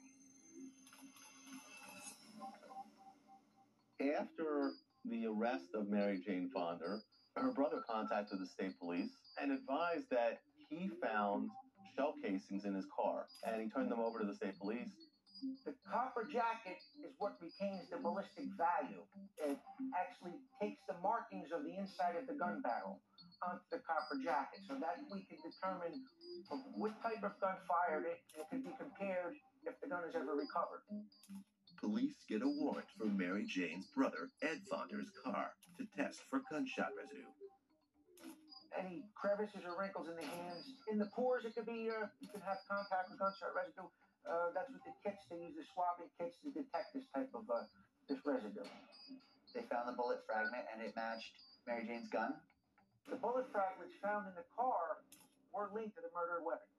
After the arrest of Mary Jane Fonda, her brother contacted the state police and advised that he found shell casings in his car, and he turned them over to the state police. The copper jacket is what retains the ballistic value. It actually takes the markings of the inside of the gun barrel onto the copper jacket, so that we can determine what type of gun fired it, and it can be compared if the gun is ever recovered. Police get a warrant for Mary Jane's brother, Ed Fonda's car, to test for gunshot residue. Any crevices or wrinkles in the hands, in the pores, it could be, you can have contact with gunshot residue. That's what the kits, they use the swabbing kits to detect this type of, this residue. They found the bullet fragment and it matched Mary Jane's gun. The bullet fragments found in the car were linked to the murder weapon.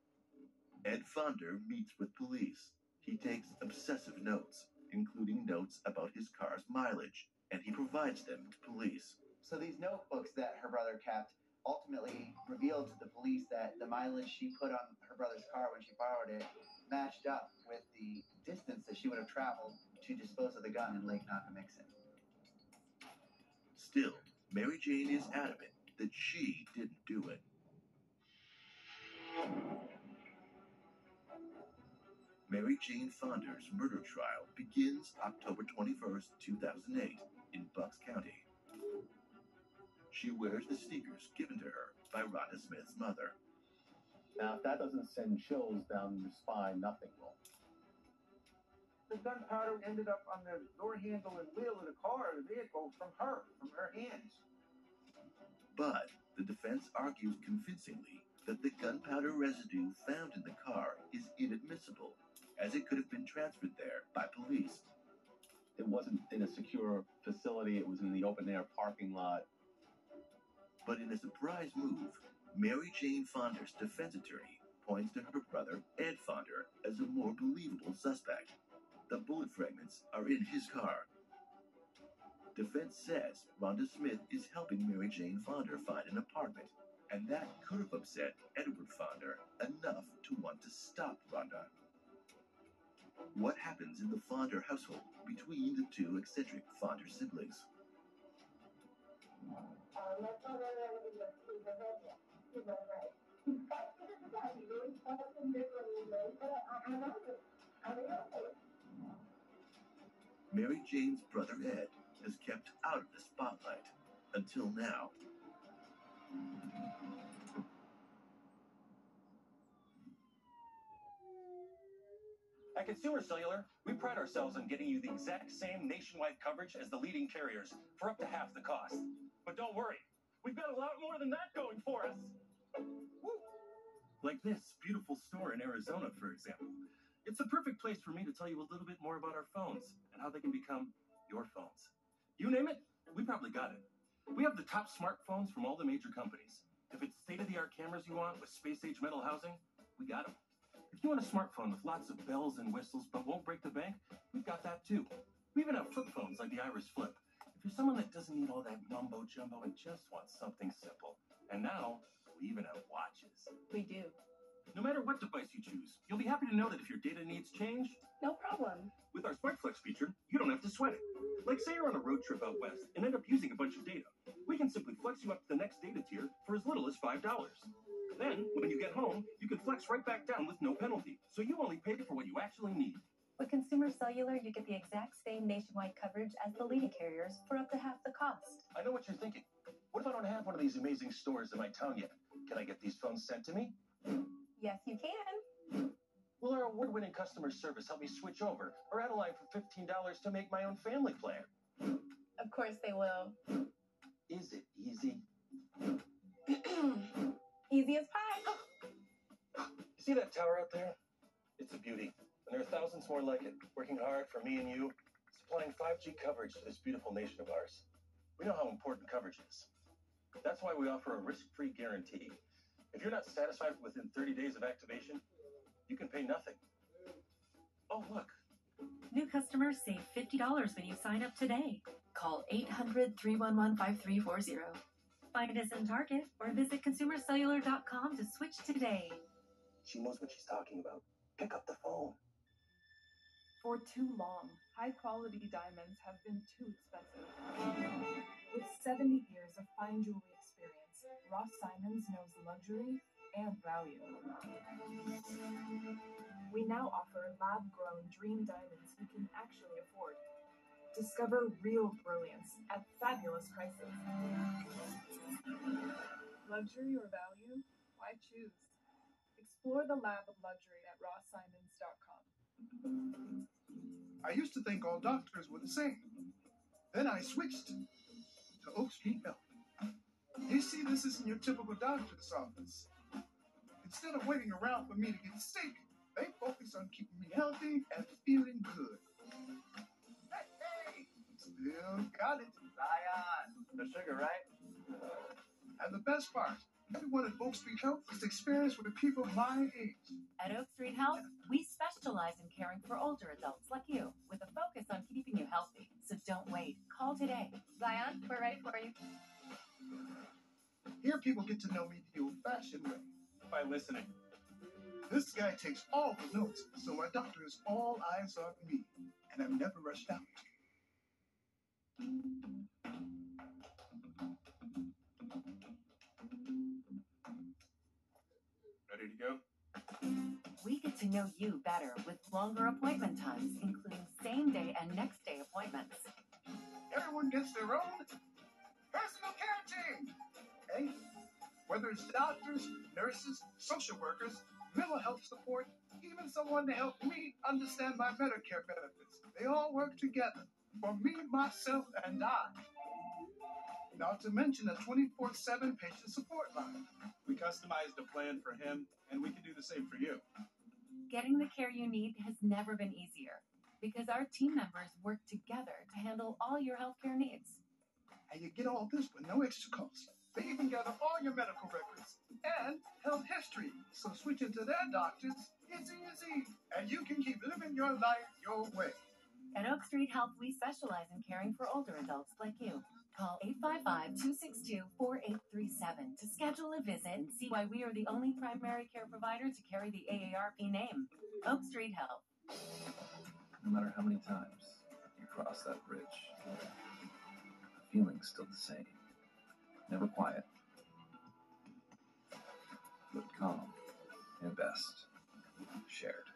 Ed Fonda meets with police. He takes obsessive notes, including notes about his car's mileage, and he provides them to police. So these notebooks that her brother kept ultimately revealed to the police that the mileage she put on her brother's car when she borrowed it matched up with the distance that she would have traveled to dispose of the gun in Lake Nakamixon. Still, Mary Jane is adamant that she didn't do it. Mary Jane Fonda's murder trial begins October 21st, 2008, in Bucks County. She wears the sneakers given to her by Rhonda Smith's mother. Now, if that doesn't send chills down your spine, nothing will. The gunpowder ended up on the door handle and wheel of the car, the vehicle, from her hands. But the defense argues convincingly that the gunpowder residue found in the car is inadmissible, as it could have been transferred there by police. It wasn't in a secure facility, it was in the open-air parking lot. But in a surprise move, Mary Jane Fonda's defense attorney points to her brother, Ed Fonda, as a more believable suspect. The bullet fragments are in his car. Defense says Rhonda Smith is helping Mary Jane Fonda find an apartment, and that could have upset Edward Fonda enough to want to stop Rhonda. What happens in the Fonda household between the two eccentric Fonda siblings? Let's not let everything go through the head yet. You know, right? He's got to the guy. He's doing something differently, but I know it. I know it. Mary Jane's brother Ed has kept out of the spotlight until now. At Consumer Cellular, we pride ourselves on getting you the exact same nationwide coverage as the leading carriers for up to half the cost. But don't worry, we've got a lot more than that going for us. Woo! Like this beautiful store in Arizona, for example. It's the perfect place for me to tell you a little bit more about our phones and how they can become your phones. You name it, we probably got it. We have the top smartphones from all the major companies. If it's state-of-the-art cameras you want with space-age metal housing, we got them. If you want a smartphone with lots of bells and whistles but won't break the bank, we've got that too. We even have flip phones like the Iris Flip. If you're someone that doesn't need all that mumbo-jumbo and just wants something simple. And now, we even have watches. We do. No matter what device you choose, you'll be happy to know that if your data needs change, No problem. with our Smart Flex feature, you don't have to sweat it. Like say you're on a road trip out west and end up using a bunch of data. We can simply flex you up to the next data tier for as little as $5. Then, when you get home, you can flex right back down with no penalty, so you only pay for what you actually need. With Consumer Cellular, you get the exact same nationwide coverage as the leading carriers for up to half the cost. I know what you're thinking. What if I don't have one of these amazing stores in my town yet? Can I get these phones sent to me? Yes, you can. Will our award-winning customer service help me switch over or add a line for $15 to make my own family plan? Of course they will. Is it easy? Easy as pie. You see that tower out there? It's a beauty. And there are thousands more like it, working hard for me and you, supplying 5G coverage to this beautiful nation of ours. We know how important coverage is. That's why we offer a risk-free guarantee. If you're not satisfied within 30 days of activation, you can pay nothing. Oh, look. New customers save $50 when you sign up today. Call 800-311-5340. Find us in Target or visit consumercellular.com to switch today. She knows what she's talking about. Pick up the phone. For too long, high-quality diamonds have been too expensive. With 70 years of fine jewelry experience, Ross Simons knows luxury and value. We now offer lab-grown dream diamonds you can actually afford. Discover real brilliance at fabulous prices. Luxury or value? Why choose? Explore the lab of luxury at rosssimons.com. I used to think all doctors were the same. Then I switched to Oak Street Health. You see, this isn't your typical doctor's office. Instead of waiting around for me to get sick, they focus on keeping me healthy and feeling good. Hey! Still got it. Zion, the sugar, right? And the best part, everyone at Oak Street Health is experienced with people my age. At Oak Street Health, we specialize in caring for older adults like you, with a focus on keeping you healthy. So don't wait. Call today. Zion, we're ready for you. Here people get to know me the old-fashioned way. By listening. This guy takes all the notes, so my doctor is all eyes on me, and I'm never rushed out. Ready to go? We get to know you better with longer appointment times, including same-day and next-day appointments. Everyone gets their own personal care team. Hey, whether it's doctors, nurses, social workers, mental health support, even someone to help me understand my Medicare benefits. They all work together for me, myself, and I. Not to mention a 24/7 patient support line. We customized a plan for him, and we can do the same for you. Getting the care you need has never been easier because our team members work together to handle all your healthcare needs. And you get all this with no extra cost. They even gather all your medical records and health history. So switching to their doctors, it's easy. And you can keep living your life your way. At Oak Street Health, we specialize in caring for older adults like you. Call 855-262-4837 to schedule a visit and see why we are the only primary care provider to carry the AARP name. Oak Street Health. No matter how many times you cross that bridge, the feeling's still the same. Never quiet, but calm and best shared.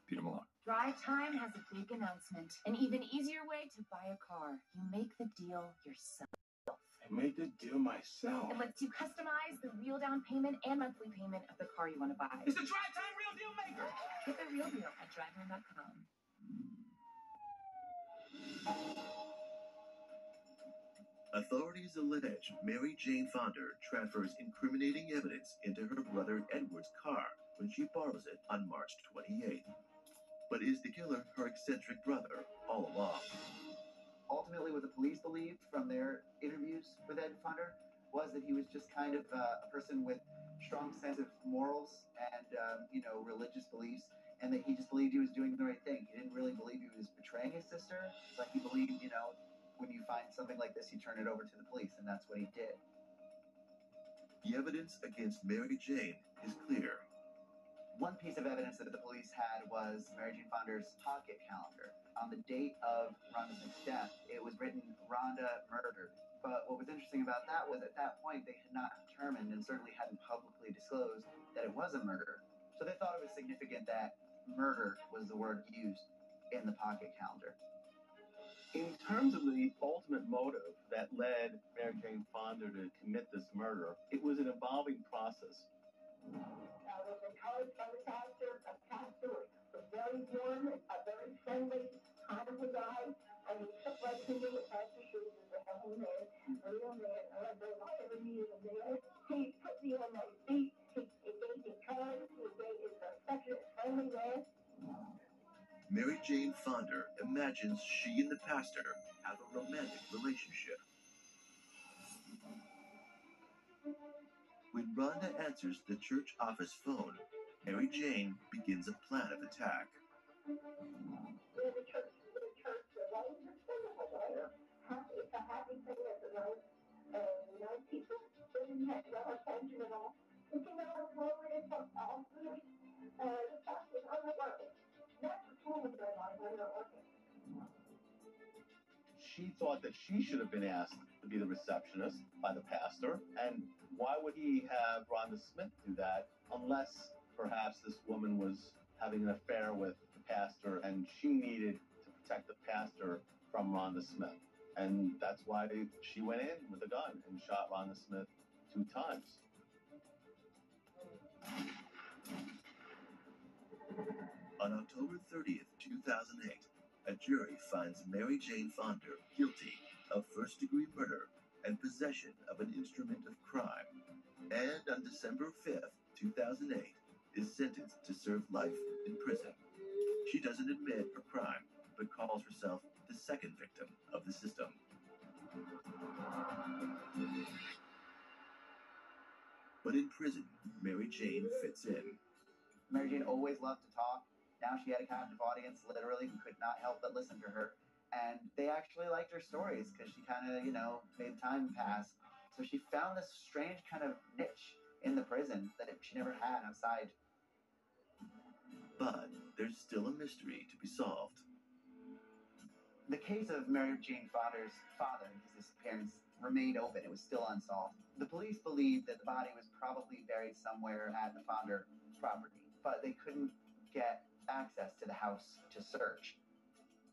Peter Malone. Drive Time has a big announcement. An even easier way to buy a car. You make the deal yourself. I made the deal myself. It lets you customize the real down payment and monthly payment of the car you want to buy. It's the Drive Time Real Deal Maker. Get the real deal at drivetime.com. Authorities allege Mary Jane Fonder transfers incriminating evidence into her brother Edward's car when she borrows it on March 28th. But is the killer her eccentric brother all along? Ultimately, what the police believed from their interviews with Ed Fonder was that he was just kind of a person with strong sense of morals and, religious beliefs, and that he just believed he was doing the right thing. He didn't really believe he was betraying his sister, but he believed, when you find something like this, you turn it over to the police, and that's what he did. The evidence against Mary Jane is clear. had was Mary Jane Fonda's pocket calendar. On the date of Rhonda Smith's death, it was written Rhonda murdered. But what was interesting about that was at that point they had not determined and certainly hadn't publicly disclosed that it was a murder. So they thought it was significant that murder was the word used in the pocket calendar. In terms of the ultimate motive that led Mary Jane Fonda to commit this murder, it was an evolving process. I was encouraged by the pastor. The pastor was very warm, a very friendly kind of a guy, and he took right to me. The pastor shoes was a heavenly man, a real man. I ever needed a man. He put me on my feet. He gave me courage. He is a such a friendly man. Mary Jane Fonda imagines she and the pastor have a romantic relationship. When Rhonda answers the church office phone, Mary Jane begins a plan of attack. The church, the life is wonderful, right? It's a happy thing at the night. People didn't have no attention at all. You know, it's over, it's all good. The fact is, I'm working. That's the tool of their life when they're working. She thought that she should have been asked to be the receptionist by the pastor, and why would he have Rhonda Smith do that unless perhaps this woman was having an affair with the pastor and she needed to protect the pastor from Rhonda Smith. And that's why she went in with a gun and shot Rhonda Smith 2 times. On October 30th, 2008, a jury finds Mary Jane Fonda guilty of first-degree murder and possession of an instrument of crime, and on December 5th, 2008, is sentenced to serve life in prison. She doesn't admit her crime, but calls herself the second victim of the system. But in prison, Mary Jane fits in. Mary Jane always loved to talk. Now she had a captive audience, literally, who could not help but listen to her. And they actually liked her stories because she kind of, made time pass. So she found this strange kind of niche in the prison that she never had outside. But there's still a mystery to be solved. The case of Mary Jane Fonda's father and his disappearance remained open. It was still unsolved. The police believed that the body was probably buried somewhere at the Fonda property, but they couldn't get access to the house to search.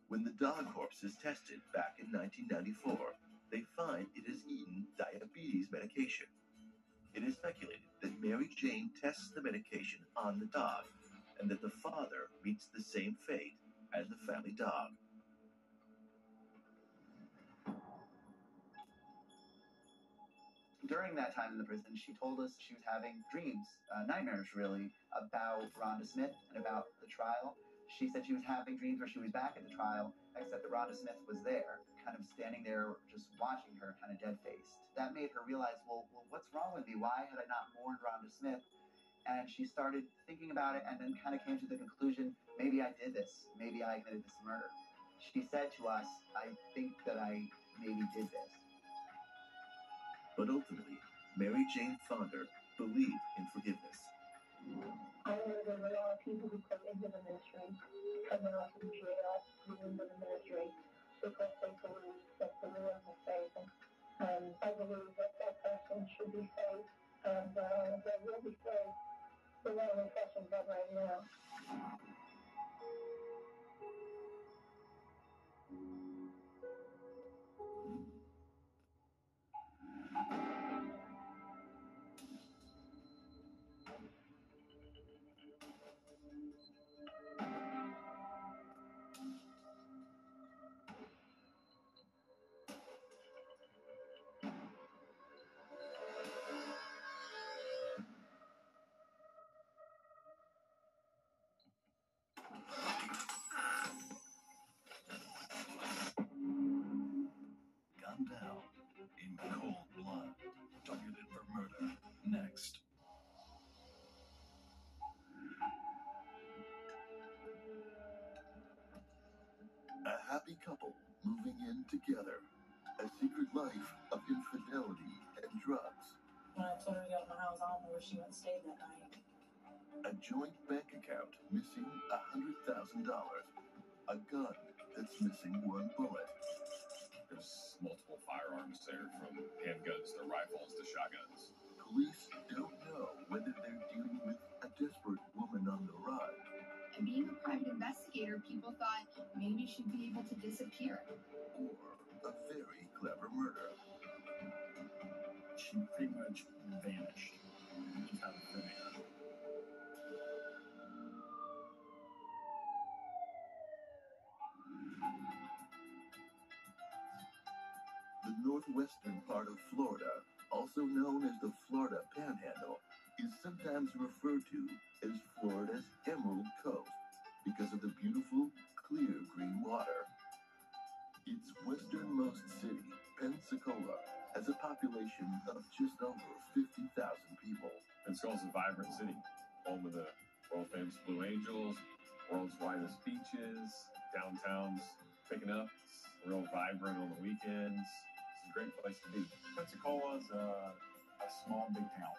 When the dog corpse is tested back in 1994, they find it has eaten diabetes medication. It is speculated that Mary Jane tests the medication on the dog and that the father meets the same fate as the family dog. During that time in the prison, she told us she was having dreams, nightmares really, about Rhonda Smith and about the trial. She said she was having dreams where she was back at the trial, except that Rhonda Smith was there, kind of standing there just watching her, kind of dead-faced. That made her realize, well, what's wrong with me? Why had I not mourned Rhonda Smith? And she started thinking about it and then kind of came to the conclusion, maybe I did this. Maybe I committed this murder. She said to us, I think that I maybe did this. But ultimately, Mary Jane Fonda believed in forgiveness. I know there were a lot of people who come into the ministry, coming out from jail, into the ministry, because they believe that the Lord is saved. And I believe that that person should be saved, and they will be saved. The one we're talking about right now. Gunned down in cold blood, targeted for murder. Next. A happy couple moving in together. A secret life of infidelity and drugs. When I told her to get out of my house, I don't know where she went to stay that night. A joint bank account missing $100,000, a gun that's missing one bullet. There's multiple firearms there, from handguns to rifles to shotguns. Police don't know whether they're dealing with a desperate woman on the run. And being a private investigator, people thought maybe she'd be able to disappear. Or a very clever murder. She pretty much vanished. Just out of thin air. The northwestern part of Florida, also known as the Florida Panhandle, is sometimes referred to as Florida's Emerald Coast because of the beautiful, clear green water. Its westernmost city, Pensacola, has a population of just over 50,000 people. Pensacola's a vibrant city, home of the world-famous Blue Angels, world's widest beaches, downtown's picking up, it's real vibrant on the weekends. It's a great place to be. Pensacola's a small, big town.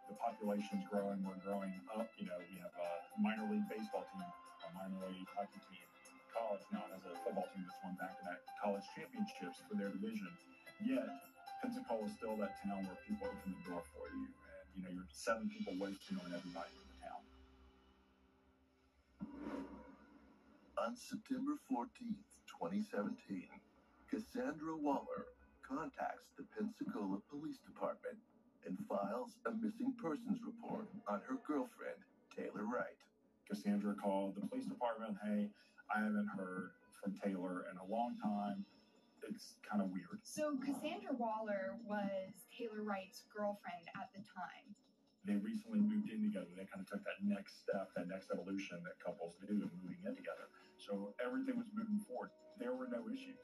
The population's growing. We're growing up. You know, we have a minor league baseball team, a minor league hockey team. College now has a football team that's won back-to-back college championships for their division. Yet, Pensacola is still that town where people open the door for you. And, you know, you're 7 people away from knowing everybody in the town. On September 14th, 2017, Cassandra Waller contacts the Pensacola Police Department and files a missing persons report on her girlfriend, Taylor Wright. Cassandra called the police department. Hey, I haven't heard from Taylor in a long time. It's kind of weird. So Cassandra Waller was Taylor Wright's girlfriend at the time. They recently moved in together. They kind of took that next step, that next evolution that couples do in moving in together. So everything was moving forward. There were no issues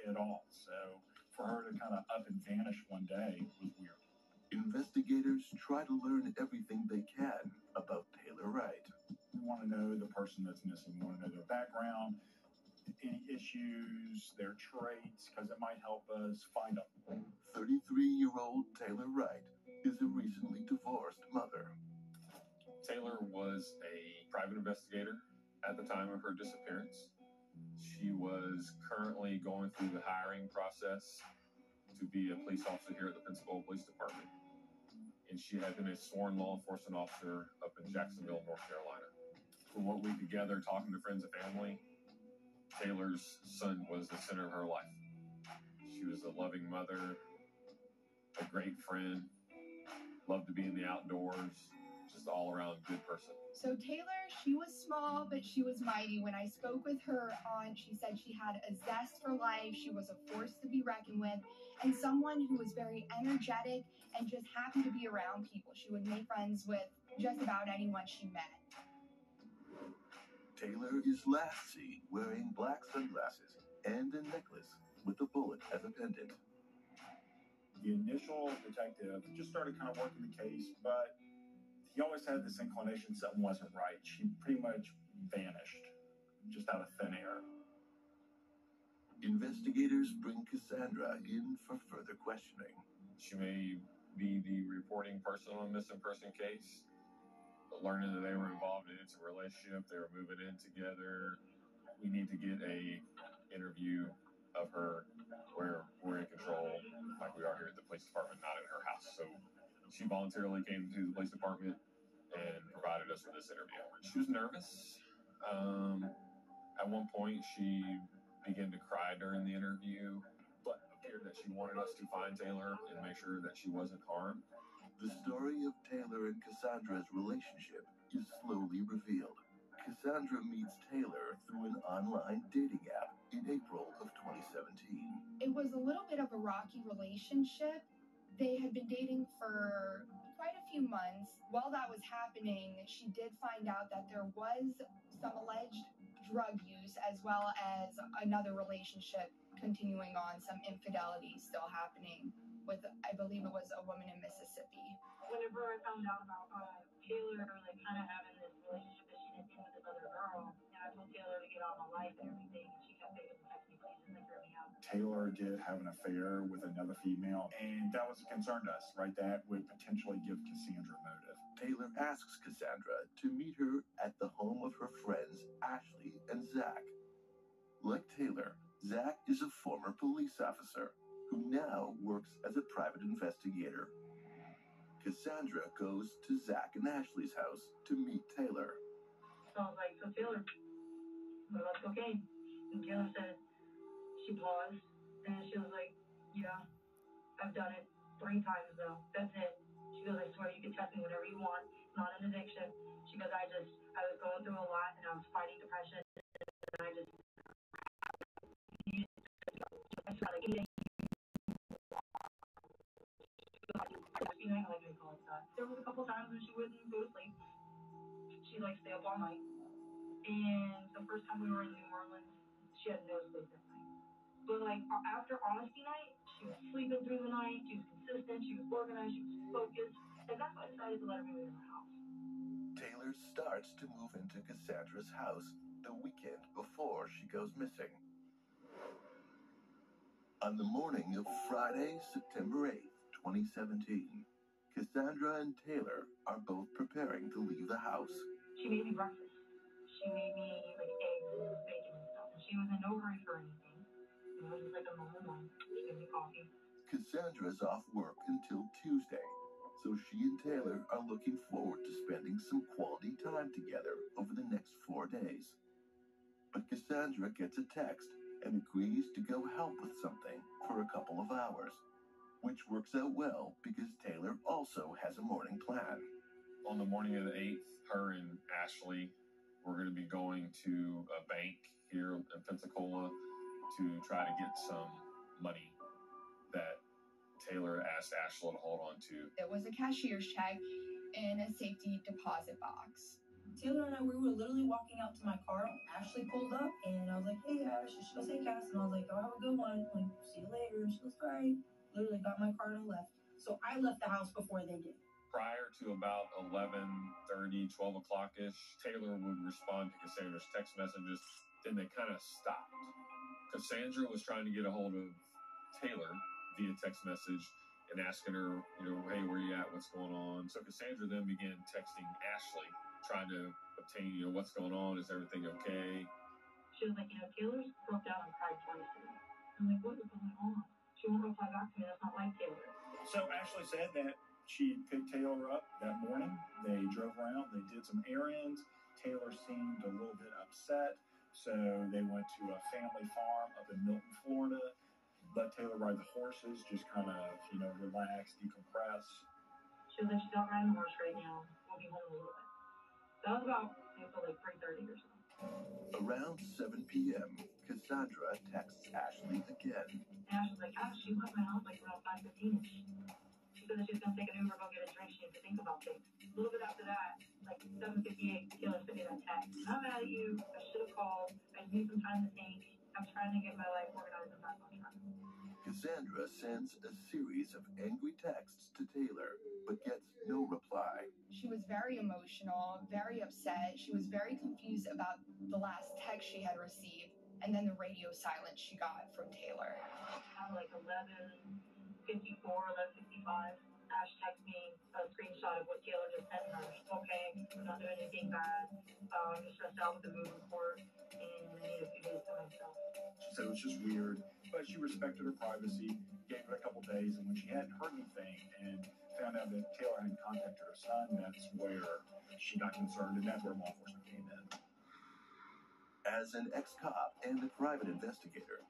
at all. So for her to kind of up and vanish one day was weird. Investigators try to learn everything they can about Taylor Wright. We want to know the person that's missing. We want to know their background, any issues, their traits, because it might help us find them. 33-year-old Taylor Wright is a recently divorced mother. Taylor was a private investigator at the time of her disappearance. She was currently going through the hiring process to be a police officer here at the Pensacola Police Department. And she had been a sworn law enforcement officer up in Jacksonville, North Carolina. From what we could gather, talking to friends and family, Taylor's son was the center of her life. She was a loving mother, a great friend, loved to be in the outdoors, just all around good person. So Taylor, she was small, but she was mighty. When I spoke with her aunt, she said she had a zest for life. She was a force to be reckoned with, and someone who was very energetic and just happy to be around people. She would make friends with just about anyone she met. Taylor is last seen wearing black sunglasses and a necklace with a bullet as a pendant. The initial detective just started kind of working the case, but he always had this inclination something wasn't right. She pretty much vanished, just out of thin air. Investigators bring Cassandra in for further questioning. She may be the reporting person on a missing person case, but learning that they were involved in a relationship, they were moving in together. We need to get a interview of her where we're in control, like we are here at the police department, not at her house. So she voluntarily came to the police department and provided us with this interview. She was nervous. At one point, she began to cry during the interview, but appeared that she wanted us to find Taylor and make sure that she wasn't harmed. The story of Taylor and Cassandra's relationship is slowly revealed. Cassandra meets Taylor through an online dating app in April of 2017. It was a little bit of a rocky relationship. They had been dating for quite a few months. While that was happening, she did find out that there was some alleged drug use as well as another relationship continuing on, some infidelity still happening with, I believe it was a woman in Mississippi. Whenever I found out about Taylor, like, kind of having this relationship that she didn't see with this other girl, and I told Taylor to get out of my life and everything, and she kept saying, text me, please, and like, hear me out. Taylor did have an affair with another female, and that was a concern to us, right? That would potentially give Cassandra motive. Taylor asks Cassandra to meet her at the home of her friends Ashley and Zach. Like Taylor, Zach is a former police officer who now works as a private investigator. Cassandra goes to Zach and Ashley's house to meet Taylor. So I was like, so Taylor, what about cocaine? And Taylor said, she paused, and she was like, yeah, I've done it 3 times though. That's it. She goes, I swear you can test me whenever you want. It's not an addiction. She goes, I was going through a lot, and I was fighting depression, and I just started eating. There was a couple times when she wouldn't go to sleep. She'd like stay up all night. And the first time we were in New Orleans, she had no sleep that night. But like after honesty night, she was sleeping through the night. She was consistent. She was organized. She was focused. And that's why I decided to let her move in her house. Taylor starts to move into Cassandra's house the weekend before she goes missing. On the morning of Friday, September 8th, 2017, Cassandra and Taylor are both preparing to leave the house. She made me breakfast. She made me like eggs and bacon and stuff. And she was in no hurry for anything. It was just like a normal morning. She gave me coffee. Cassandra's off work until Tuesday, so she and Taylor are looking forward to spending some quality time together over the next 4 days. But Cassandra gets a text and agrees to go help with something for a couple of hours, which works out well because Taylor also has a morning plan. On the morning of the 8th, her and Ashley were going to be going to a bank here in Pensacola to try to get some money that Taylor asked Ashley to hold on to. It was a cashier's check in a safety deposit box. Taylor and I, we were literally walking out to my car. Ashley pulled up, and I was like, hey, Ash. She goes, hey, Cass. And I was like, oh, have a good one. Like, see you later. And she goes, all right. Literally got my car and left. So I left the house before they did. Prior to about 11:30, 12 o'clock-ish, Taylor would respond to Cassandra's text messages. Then they kind of stopped. Cassandra was trying to get a hold of Taylor via text message and asking her, hey, where you at? What's going on? So Cassandra then began texting Ashley, trying to obtain, what's going on? Is everything okay? She was like, Taylor's broke down and cried twice today. I'm like, what is going on? She won't reply back to me. That's not like Taylor. So Ashley said that she picked Taylor up that morning. They drove around. They did some errands. Taylor seemed a little bit upset. So they went to a family farm up in Milton, Florida. Let Taylor ride the horses, just kind of, relax, decompress. She was like, she's out riding the horse right now. We'll be home in a little bit. That was about, like 3:30 or so. Around 7 p.m., Cassandra texts Ashley again. And Ashley was like, she left my house like around 5:15. She said that she was going to take an Uber, go get a drink. She had to think about things. A little bit after that, like 7:58, Taylor sent me that text. I'm mad at you. I should have called. I need some time to think. I'm trying to get my life organized and back on track. Cassandra sends a series of angry texts to Taylor, but gets no reply. She was very emotional, very upset. She was very confused about the last text she had received and then the radio silence she got from Taylor. At like 11:54, 11:55, Ash texted me a screenshot of what Taylor just sent her. Okay, I'm not doing anything bad. I'm just stressed out with the move report, and I need a few days to myself. She said it was just weird, but she respected her privacy, gave it a couple days, and when she hadn't heard anything and found out that Taylor hadn't contacted her son, that's where she got concerned, and that's where law enforcement came in. As an ex-cop and a private investigator,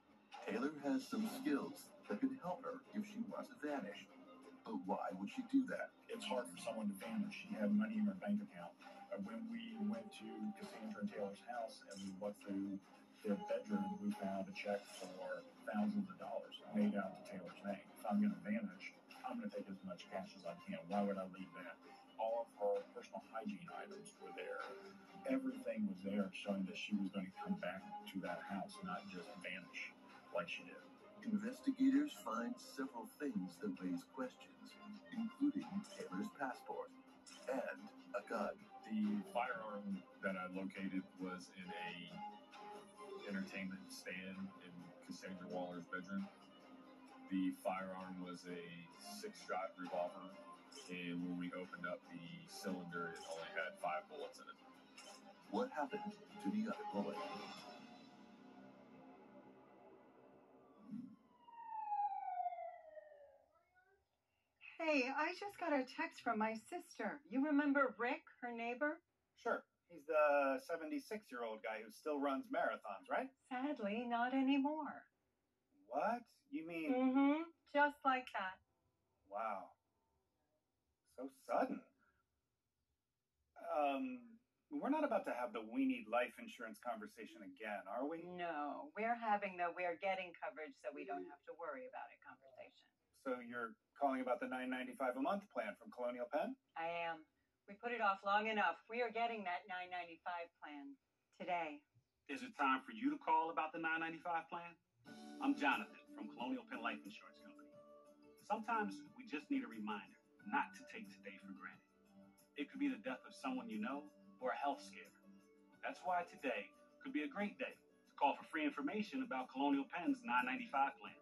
Taylor has some skills that could help her if she wants to vanish. But why would she do that? It's hard for someone to vanish. She had money in her bank account. When we went to Cassandra and Taylor's house and we looked through their bedroom, we found a check for thousands of dollars made out to Taylor's name. If I'm going to vanish, I'm going to take as much cash as I can. Why would I leave that? All of her personal hygiene items were there. Everything was there showing that she was going to come back to that house, not just vanish like she did. Investigators find several things that raise questions, including Taylor's passport and a gun. The firearm that I located was in a entertainment stand in Cassandra Waller's bedroom. The firearm was a 6-shot revolver, and when we opened up the cylinder, it only had 5 bullets in it. What happened to the other bullet? Hey, I just got a text from my sister. You remember Rick, her neighbor? Sure. He's the 76-year-old guy who still runs marathons, right? Sadly, not anymore. What? You mean... Mm-hmm. Just like that. Wow. So sudden. We're not about to have the we need life insurance conversation again, are we? No, we're having the we're getting coverage so we don't have to worry about it conversation. So you're calling about the $9.95 a month plan from Colonial Penn? I am. We put it off long enough. We are getting that $9.95 plan today. Is it time for you to call about the $9.95 plan? I'm Jonathan from Colonial Penn Life Insurance Company. Sometimes we just need a reminder not to take today for granted. It could be the death of someone you know or a health scare. That's why today could be a great day to call for free information about Colonial Penn's $9.95 plan.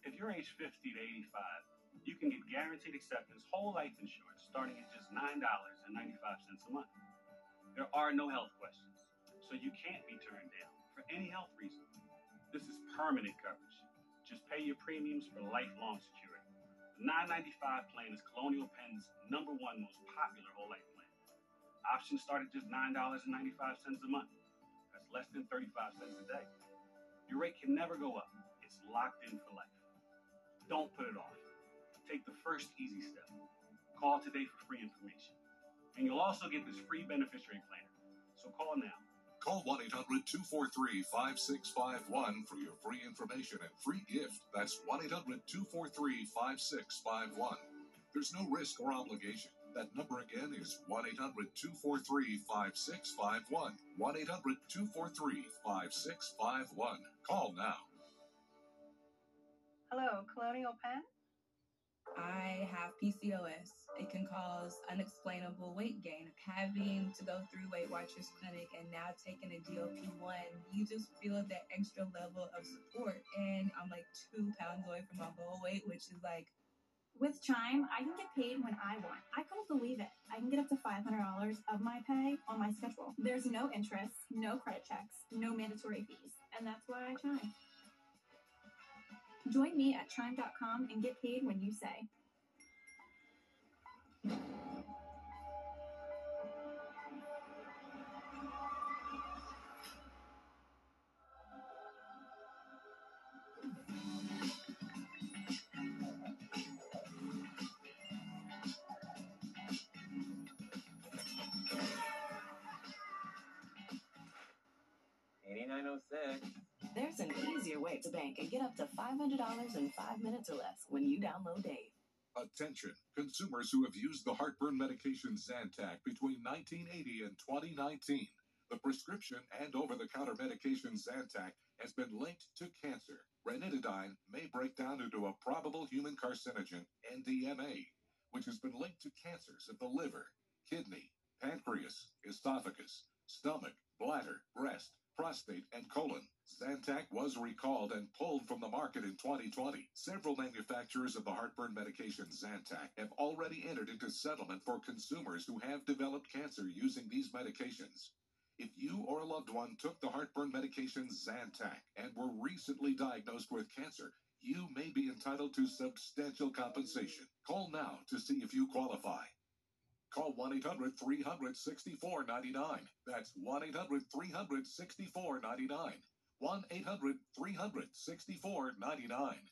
If you're age 50 to 85, you can get guaranteed acceptance whole life insurance starting at just $9.95 a month. There are no health questions, so you can't be turned down for any health reason. This is permanent coverage. Just pay your premiums for lifelong security. The $9.95 plan is Colonial Penn's #1 most popular whole life plan. Options start at just $9.95 a month. That's less than 35 cents a day. Your rate can never go up. It's locked in for life. Don't put it off. Take the first easy step. Call today for free information. And you'll also get this free beneficiary planner. So call now. Call 1-800-243-5651 for your free information and free gift. That's 1-800-243-5651. There's no risk or obligation. That number again is 1-800-243-5651. 1-800-243-5651. Call now. Hello, Colonial Penn? I have PCOS. It can cause unexplainable weight gain. Having to go through Weight Watchers Clinic and now taking a GLP-1, you just feel that extra level of support. And I'm like 2 pounds away from my goal weight, which is like... With Chime, I can get paid when I want. I couldn't believe it. I can get up to $500 of my pay on my schedule. There's no interest, no credit checks, no mandatory fees. And that's why I Chime. Join me at chime.com and get paid when you say. There's an easier way to bank and get up to $500 in 5 minutes or less when you download Dave. Attention, consumers who have used the heartburn medication Zantac between 1980 and 2019. The prescription and over-the-counter medication Zantac has been linked to cancer. Ranitidine may break down into a probable human carcinogen, NDMA, which has been linked to cancers of the liver, kidney, pancreas, esophagus, stomach, bladder, breast, prostate, and colon. Zantac was recalled and pulled from the market in 2020. Several manufacturers of the heartburn medication Zantac have already entered into settlement for consumers who have developed cancer using these medications. If you or a loved one took the heartburn medication Zantac and were recently diagnosed with cancer, you may be entitled to substantial compensation. Call now to see if you qualify. Call 1-800-300-6499. That's 1-800-300-6499. 1-800-300-6499.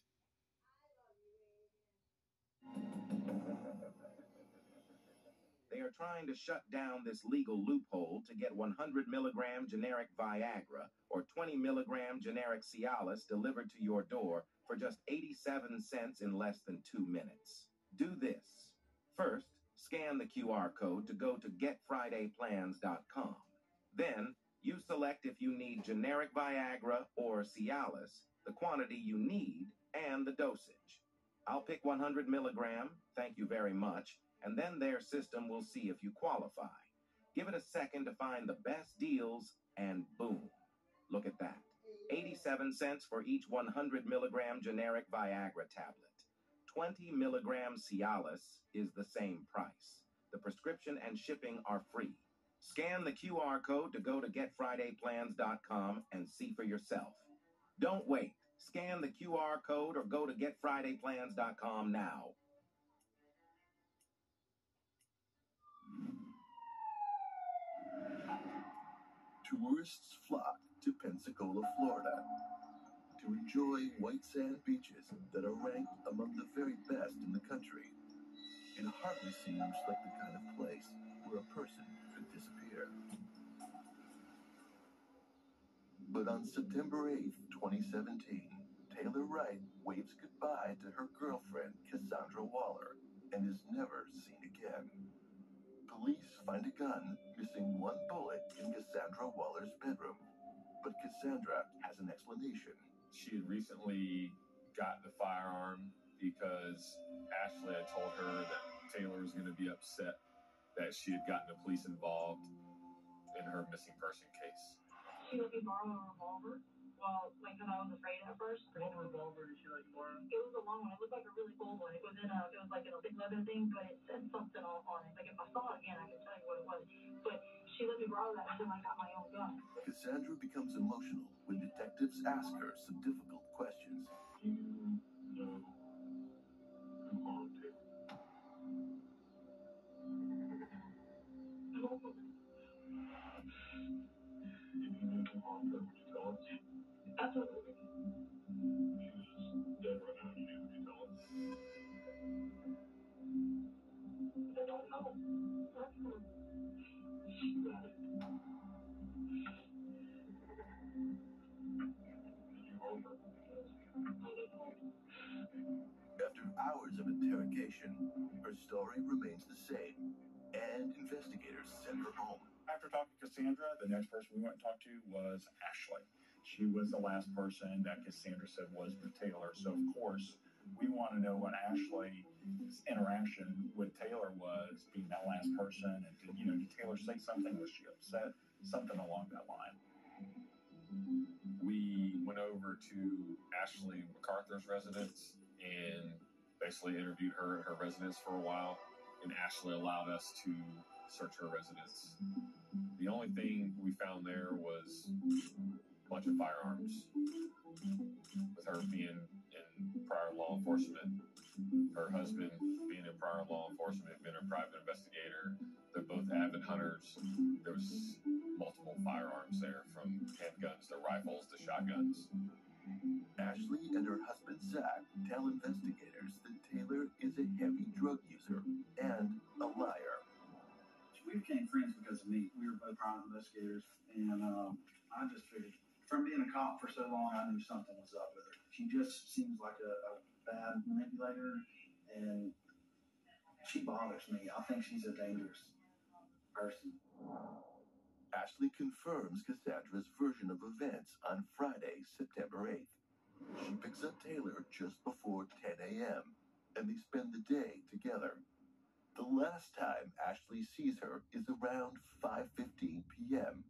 They are trying to shut down this legal loophole to get 100 milligram generic Viagra or 20 milligram generic Cialis delivered to your door for just 87 cents in less than 2 minutes. Do this. First, scan the QR code to go to getfridayplans.com. Then, you select if you need generic Viagra or Cialis, the quantity you need, and the dosage. I'll pick 100 milligram, thank you very much, and then their system will see if you qualify. Give it a second to find the best deals, and boom. Look at that. 87 cents for each 100 milligram generic Viagra tablet. 20 milligram Cialis is the same price. The prescription and shipping are free. Scan the QR code to go to getfridayplans.com and see for yourself. Don't wait. Scan the QR code or go to getfridayplans.com now. Tourists flock to Pensacola, Florida, to enjoy white sand beaches that are ranked among the very best in the country. It hardly seems like the kind of place where a person could disappear. But on September 8th, 2017, Taylor Wright waves goodbye to her girlfriend, Cassandra Waller, and is never seen again. Police find a gun missing one bullet in Cassandra Waller's bedroom, but Cassandra has an explanation. She had recently got the firearm because Ashley had told her that Taylor was going to be upset that she had gotten the police involved in her missing person case. She let me borrow a revolver. Well, like, because I was afraid at first. What revolver did she let you borrow? It was a long one. It looked like a really old one. It was like in a big leather thing, but it said something on it. Like, if I saw it again, I could tell you what it was. But she let me borrow that until I got my own gun. Cassandra becomes emotional when detectives ask her some difficult questions. Do you know who harmed him? No. If you knew who harmed him, would you tell us? Absolutely. She was dead right now. You knew, would you tell us? I don't know. She got it. You harmed her? After hours of interrogation, her story remains the same, and investigators send her home. After talking to Cassandra, the next person we went and talked to was Ashley. She was the last person that Cassandra said was with Taylor. So, of course, we want to know what Ashley's interaction with Taylor was, being that last person. And did Taylor say something? Was she upset? Something along that line. We went over to Ashley MacArthur's residence and basically interviewed her at her residence for a while. And Ashley allowed us to search her residence. The only thing we found there was a bunch of firearms. With her being in prior law enforcement, her husband being in prior law enforcement, being a private investigator, they're both avid hunters. There was multiple firearms there, from handguns to rifles to shotguns. Ashley and her husband Zach tell investigators that Taylor is a heavy drug user and a liar. We became friends because of me. We were both private investigators, and I just figured, from being a cop for so long, I knew something was up with her. She just seems like a bad manipulator, and she bothers me. I think she's a dangerous person. Ashley confirms Cassandra's version of events on Friday, September 8th. She picks up Taylor just before 10 a.m., and they spend the day together. The last time Ashley sees her is around 5:15 p.m.,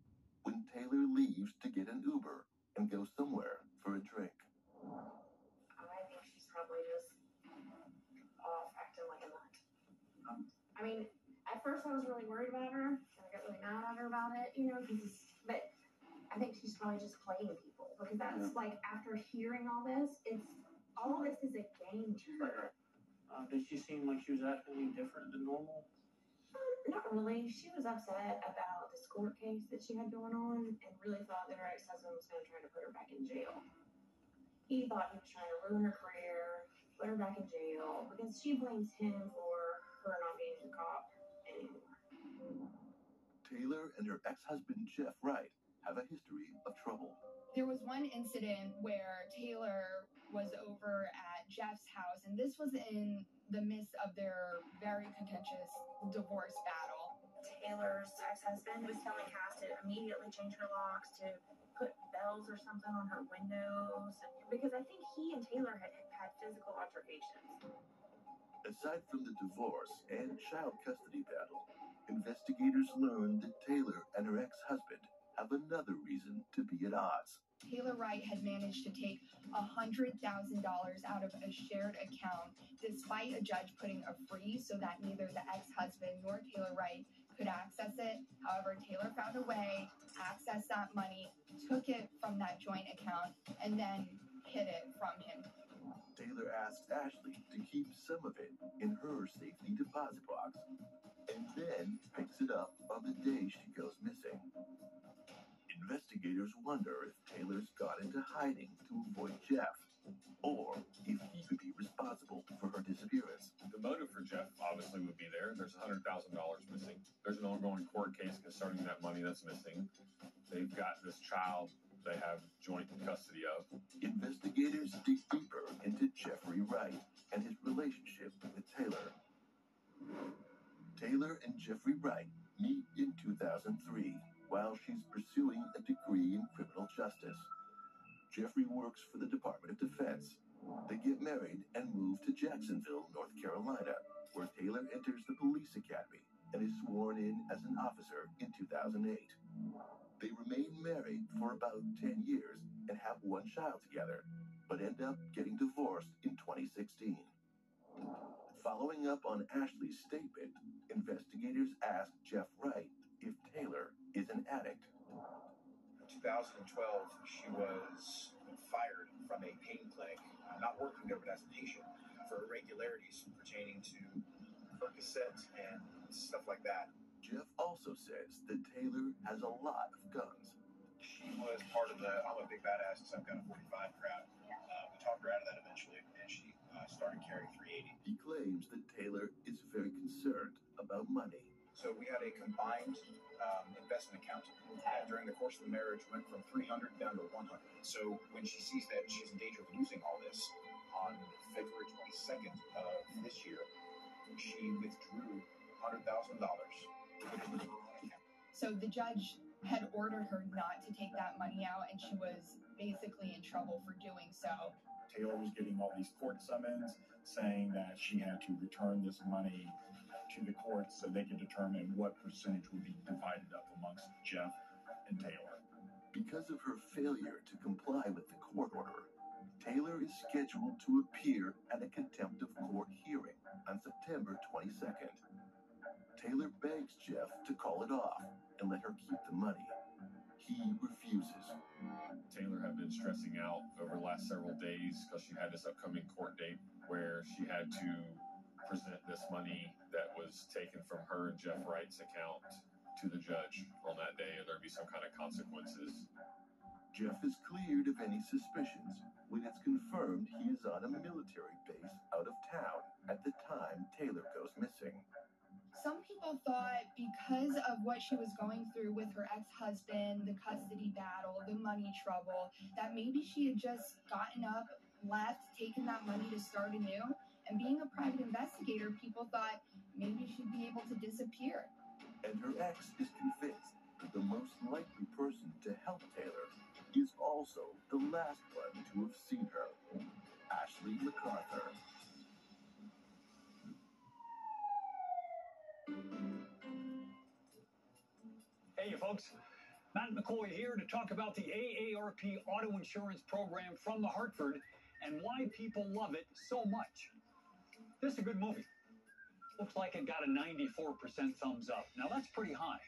when Taylor leaves to get an Uber and go somewhere for a drink. I think she's probably just off acting like a nut. I mean, at first I was really worried about her, and I got really mad at her about it, but I think she's probably just playing people, because that's like, after hearing all this is a game to her. Did she seem like she was acting any different than normal? Not really. She was upset about this court case that she had going on, and really thought that her ex-husband was going to try to put her back in jail. He thought he was trying to ruin her career, put her back in jail, because she blames him for her not being a cop anymore. Taylor and her ex-husband Jeff Wright have a history of trouble. There was one incident where Taylor was over at Jeff's house, and this was in the midst of their very contentious divorce battle. Taylor's ex-husband was telling Cass to immediately change her locks, to put bells or something on her windows, because I think he and Taylor had physical altercations. Aside from the divorce and child custody battle, investigators learned that Taylor and her ex-husband have another reason to be at odds. Taylor Wright had managed to take $100,000 out of a shared account, despite a judge putting a freeze so that neither the ex-husband nor Taylor Wright could access it. However, Taylor found a way, accessed that money, took it from that joint account, and then hid it from him. Taylor asks Ashley to keep some of it in her safety deposit box and then picks it up on the day she goes missing. Investigators wonder if Taylor's got into hiding to avoid Jeff, or if he could be responsible for her disappearance. The motive for Jeff obviously would be there. There's $100,000 missing. There's an ongoing court case concerning that money that's missing. They've got this child they have joint custody of. Investigators dig deeper into Jeffrey Wright and his relationship with Taylor. Taylor and Jeffrey Wright meet in 2003 while she's pursuing a degree in criminal justice. Jeffrey works for the Department of Defense. They get married and move to Jacksonville, North Carolina, where Taylor enters the police academy and is sworn in as an officer in 2008. They remain married for about 10 years and have one child together, but end up getting divorced in 2016. Following up on Ashley's statement, investigators ask Jeff Wright if Taylor is an addict. In 2012, she was fired from a pain clinic, not working there, but as a patient, for irregularities pertaining to Percocet and stuff like that. Jeff also says that Taylor has a lot of guns. She was part of the I'm a big badass because I've got a 45 crowd. We talked her out of that eventually, and she started carrying 380. He claims that Taylor is very concerned about money. So we had a combined investment account that during the course of the marriage went from 300 down to 100. So when she sees that she's in danger of losing all this, on February 22nd of this year, she withdrew $100,000. So the judge had ordered her not to take that money out, and she was basically in trouble for doing so. Taylor was getting all these court summons saying that she had to return this money to the courts so they could determine what percentage would be divided up amongst Jeff and Taylor. Because of her failure to comply with the court order, Taylor is scheduled to appear at a contempt of court hearing on September 22nd. Taylor begs Jeff to call it off and let her keep the money. He refuses. Taylor had been stressing out over the last several days because she had this upcoming court date where she had to present this money that was taken from her and Jeff Wright's account to the judge on that day, and there'd be some kind of consequences. Jeff is cleared of any suspicions when it's confirmed he is on a military base out of town at the time Taylor goes missing. Some people thought because of what she was going through with her ex-husband, the custody battle, the money trouble, that maybe she had just gotten up, left, taken that money to start anew. And being a private investigator, people thought maybe she'd be able to disappear. And her ex is convinced that the most likely person to help Taylor is also the last one to have seen her, Ashley MacArthur. Hey, you folks. Matt McCoy here to talk about the AARP auto insurance program from the Hartford and why people love it so much. This is a good movie. Looks like it got a 94% thumbs up. Now, that's pretty high.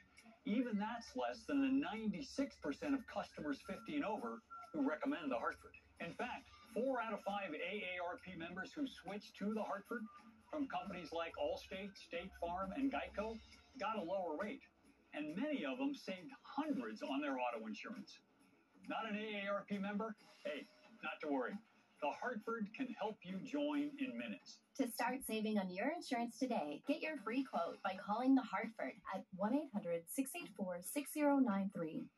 Even that's less than the 96% of customers 50 and over who recommend the Hartford. In fact, 4 out of 5 AARP members who switched to the Hartford from companies like Allstate, State Farm, and Geico got a lower rate. And many of them saved hundreds on their auto insurance. Not an AARP member? Hey, not to worry. The Hartford can help you join in minutes. To start saving on your insurance today, get your free quote by calling the Hartford at 1-800-684-6093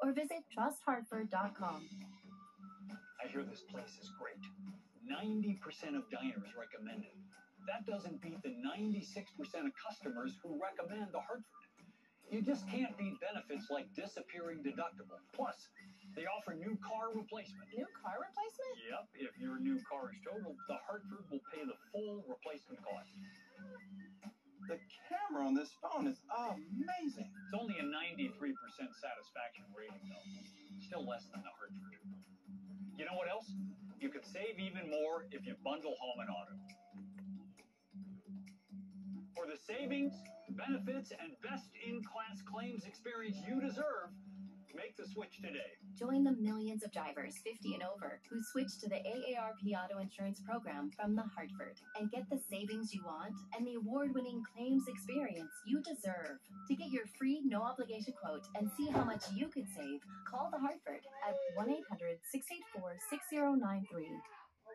or visit trusthartford.com. I hear this place is great. 90% of diners recommend it. That doesn't beat the 96% of customers who recommend the Hartford. You just can't beat benefits like disappearing deductible. Plus, they offer new car replacement. New car replacement? Yep, if your new car is totaled, the Hartford will pay the full replacement cost. The camera on this phone is amazing. It's only a 93% satisfaction rating, though. still less than the Hartford. You know what else? You could save even more if you bundle home and auto. For the savings, benefits, and best-in-class claims experience you deserve, make the switch today. Join the millions of drivers 50 and over who switch to the AARP Auto Insurance Program from the Hartford and get the savings you want and the award-winning claims experience you deserve. To get your free, no-obligation quote and see how much you could save, call the Hartford at 1-800-684-6093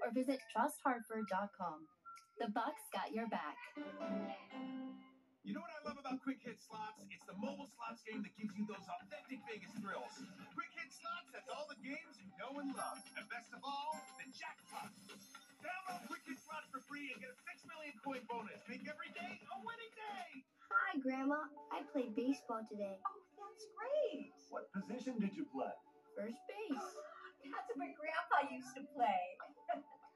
or visit trusthartford.com. The Bucks got your back. You know what I love about Quick Hit Slots? It's the mobile slots game that gives you those authentic Vegas thrills. Quick Hit Slots has all the games you know and love. And best of all, the jackpot. Download Quick Hit Slots for free and get a 6 million coin bonus. Make every day a winning day. Hi, Grandma. I played baseball today. Oh, that's great. What position did you play? First base. That's what Grandpa used to play.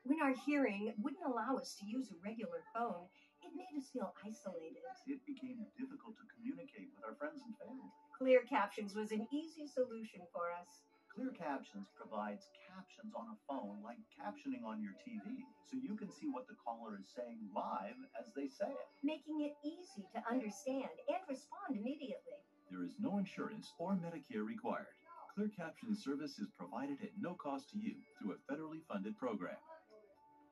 When our hearing wouldn't allow us to use a regular phone, it made us feel isolated. It became difficult to communicate with our friends and family. Clear Captions was an easy solution for us. Clear Captions provides captions on a phone like captioning on your TV, so you can see what the caller is saying live as they say it, making it easy to understand and respond immediately. There is no insurance or Medicare required. Clear Captions service is provided at no cost to you through a federally funded program.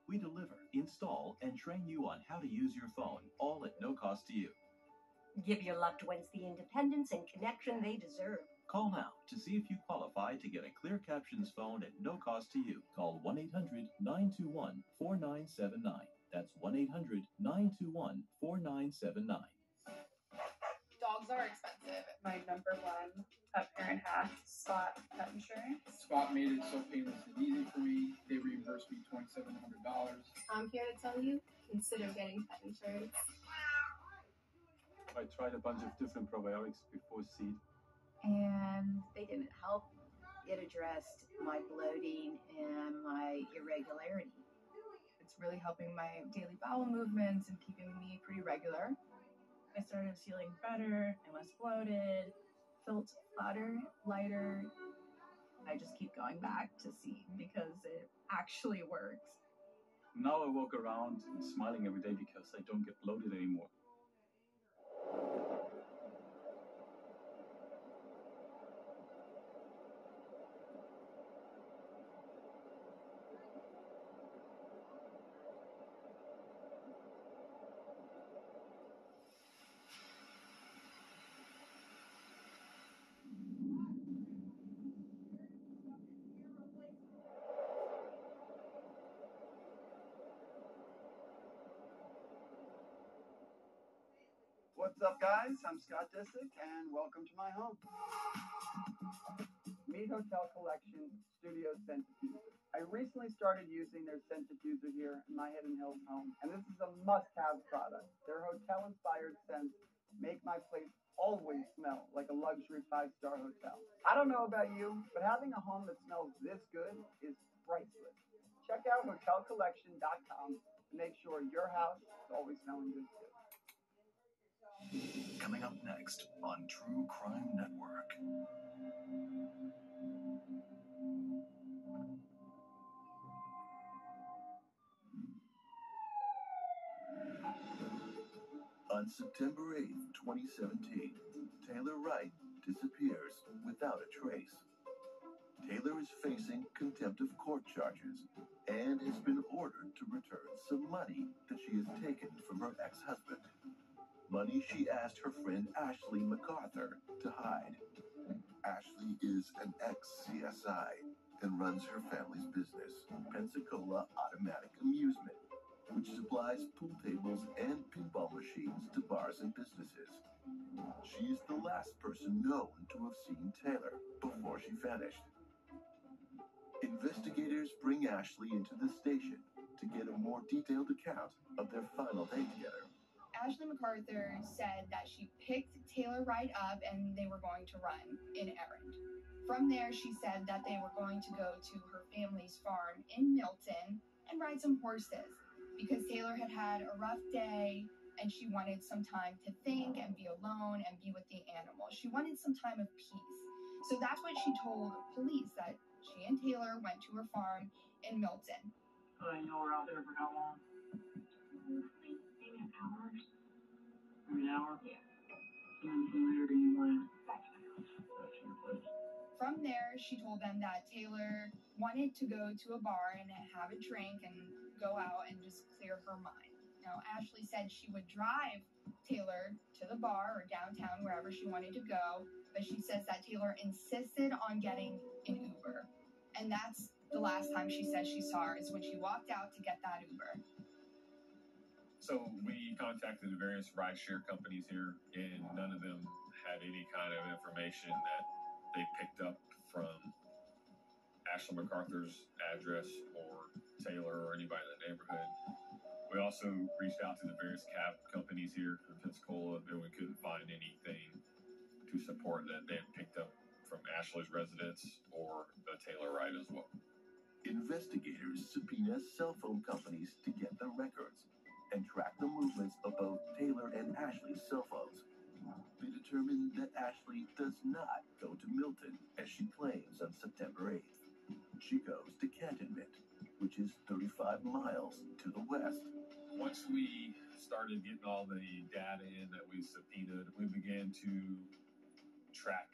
We deliver, install, and train you on how to use your phone, all at no cost to you. Give your loved ones the independence and connection they deserve. Call now to see if you qualify to get a Clear Captions phone at no cost to you. Call 1-800-921-4979. That's 1-800-921-4979. Dogs are expensive. My number one pet parent has Spot Pet Insurance. Spot made it so painless and easy for me. They reimbursed me $2,700. I'm here to tell you, consider getting pet insurance. I tried a bunch of different probiotics before seed. And they didn't help. It addressed my bloating and my irregularity. It's really helping my daily bowel movements and keeping me pretty regular. I started feeling better and less bloated, felt flatter, lighter. I just keep going back to see because it actually works. Now I walk around smiling every day because I don't get bloated anymore. What's up, guys? I'm Scott Disick, and welcome to my home. Meet Hotel Collection Studio Scent Diffuser. I recently started using their scent diffuser here in my Hidden Hills home, and this is a must-have product. Their hotel-inspired scents make my place always smell like a luxury 5-star hotel. I don't know about you, but having a home that smells this good is priceless. Check out hotelcollection.com to make sure your house is always smelling good too. Coming up next on True Crime Network. On September 8th, 2017, Taylor Wright disappears without a trace. Taylor is facing contempt of court charges and has been ordered to return some money that she has taken from her ex-husband. Money she asked her friend Ashley MacArthur to hide. Ashley is an ex-CSI and runs her family's business, Pensacola Automatic Amusement, which supplies pool tables and pinball machines to bars and businesses. She is the last person known to have seen Taylor before she vanished. Investigators bring Ashley into the station to get a more detailed account of their final day together. Ashley MacArthur said that she picked Taylor Wright up and they were going to run an errand. From there, she said that they were going to go to her family's farm in Milton and ride some horses because Taylor had had a rough day and she wanted some time to think and be alone and be with the animals. She wanted some time of peace. So that's what she told police, that she and Taylor went to her farm in Milton. Y'all were out there for how long? Maybe an hour. Maybe an hour? Yeah. And then from there you went back to your place. From there, she told them that Taylor wanted to go to a bar and have a drink and go out and just clear her mind. Now, Ashley said she would drive Taylor to the bar or downtown, wherever she wanted to go, but she says that Taylor insisted on getting an Uber. And that's the last time she says she saw her, is when she walked out to get that Uber. So we contacted the various rideshare companies here, and none of them had any kind of information that they picked up from Ashley MacArthur's address or Taylor or anybody in the neighborhood. We also reached out to the various cab companies here in Pensacola, and we couldn't find anything to support that they had picked up from Ashley's residence or the Taylor ride as well. Investigators subpoena cell phone companies to get the records and track the movements of both Taylor and Ashley's cell phones. They determined that Ashley does not go to Milton as she claims on September 8th. She goes to Cantonment, which is 35 miles to the west. Once we started getting all the data in that we subpoenaed, we began to track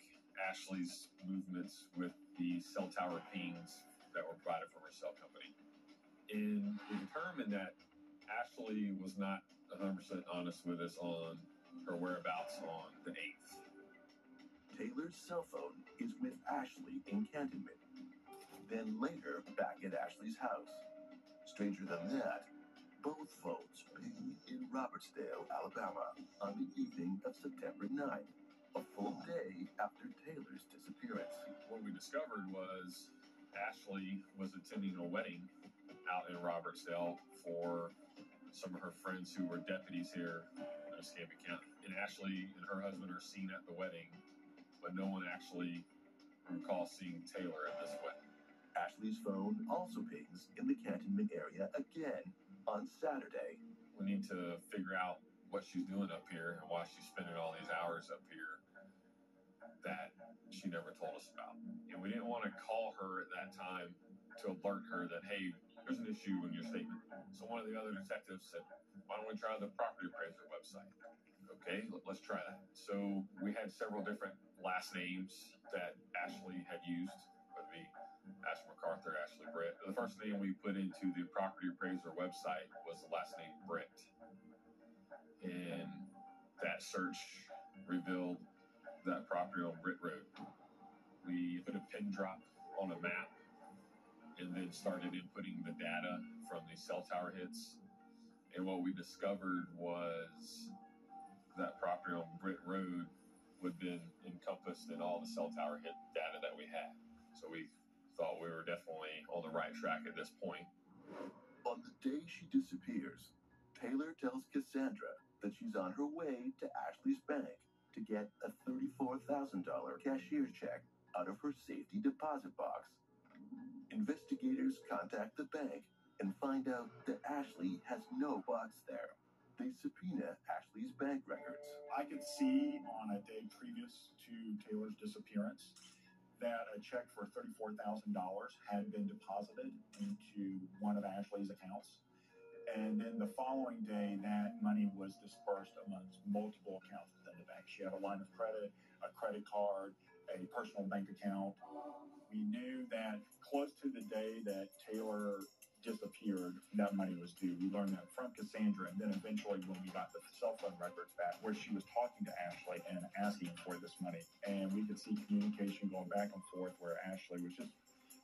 Ashley's movements with the cell tower pings that were provided from her cell company. And we determined that Ashley was not 100% honest with us on her whereabouts on the 8th. Taylor's cell phone is with Ashley in Cantonment, then later back at Ashley's house. Stranger than that, both phones ping in Robertsdale, Alabama on the evening of September 9th, a full day after Taylor's disappearance. What we discovered was Ashley was attending a wedding out in Robertsdale for some of her friends who were deputies here in Escambia County. And Ashley and her husband are seen at the wedding, but no one actually recalls seeing Taylor at this wedding. Ashley's phone also pings in the Cantonment area again on Saturday. We need to figure out what she's doing up here and why she's spending all these hours up here that she never told us about. And we didn't want to call her at that time to alert her that, hey, there's an issue in your statement. So one of the other detectives said, why don't we try the property appraiser website? Okay, let's try that. So we had several different last names that Ashley had used, whether it be Ashley MacArthur, Ashley Britt. The first name we put into the property appraiser website was the last name Britt. And that search revealed that property on Britt Road. We put a pin drop on a map and then started inputting the data from the cell tower hits. And what we discovered was that property on Britt Road would have been encompassed in all the cell tower hit data that we had. So we thought we were definitely on the right track at this point. On the day she disappears, Taylor tells Cassandra that she's on her way to Ashley's bank to get a $34,000 cashier's check out of her safety deposit box. Investigators contact the bank and find out that Ashley has no box there. They subpoena Ashley's bank records. I could see on a day previous to Taylor's disappearance that a check for $34,000 had been deposited into one of Ashley's accounts. And then the following day, that money was dispersed amongst multiple accounts within the bank. She had a line of credit, a credit card, a personal bank account. We knew that close to the day that Taylor disappeared, that money was due. We learned that from Cassandra, and then eventually when we got the cell phone records back where she was talking to Ashley and asking for this money, and we could see communication going back and forth where Ashley was just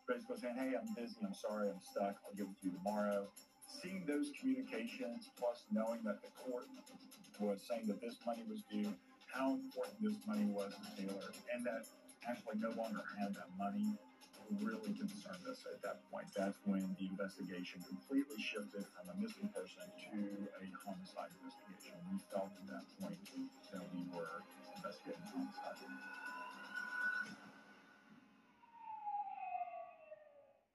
basically saying, hey, I'm busy, I'm sorry, I'm stuck, I'll give it to you tomorrow. Seeing those communications, plus knowing that the court was saying that this money was due, how important this money was to Taylor, and that Ashley no longer had that money, really concerned us at that point. That's when the investigation completely shifted from a missing person to a homicide investigation. We felt at that point that we were investigating homicide.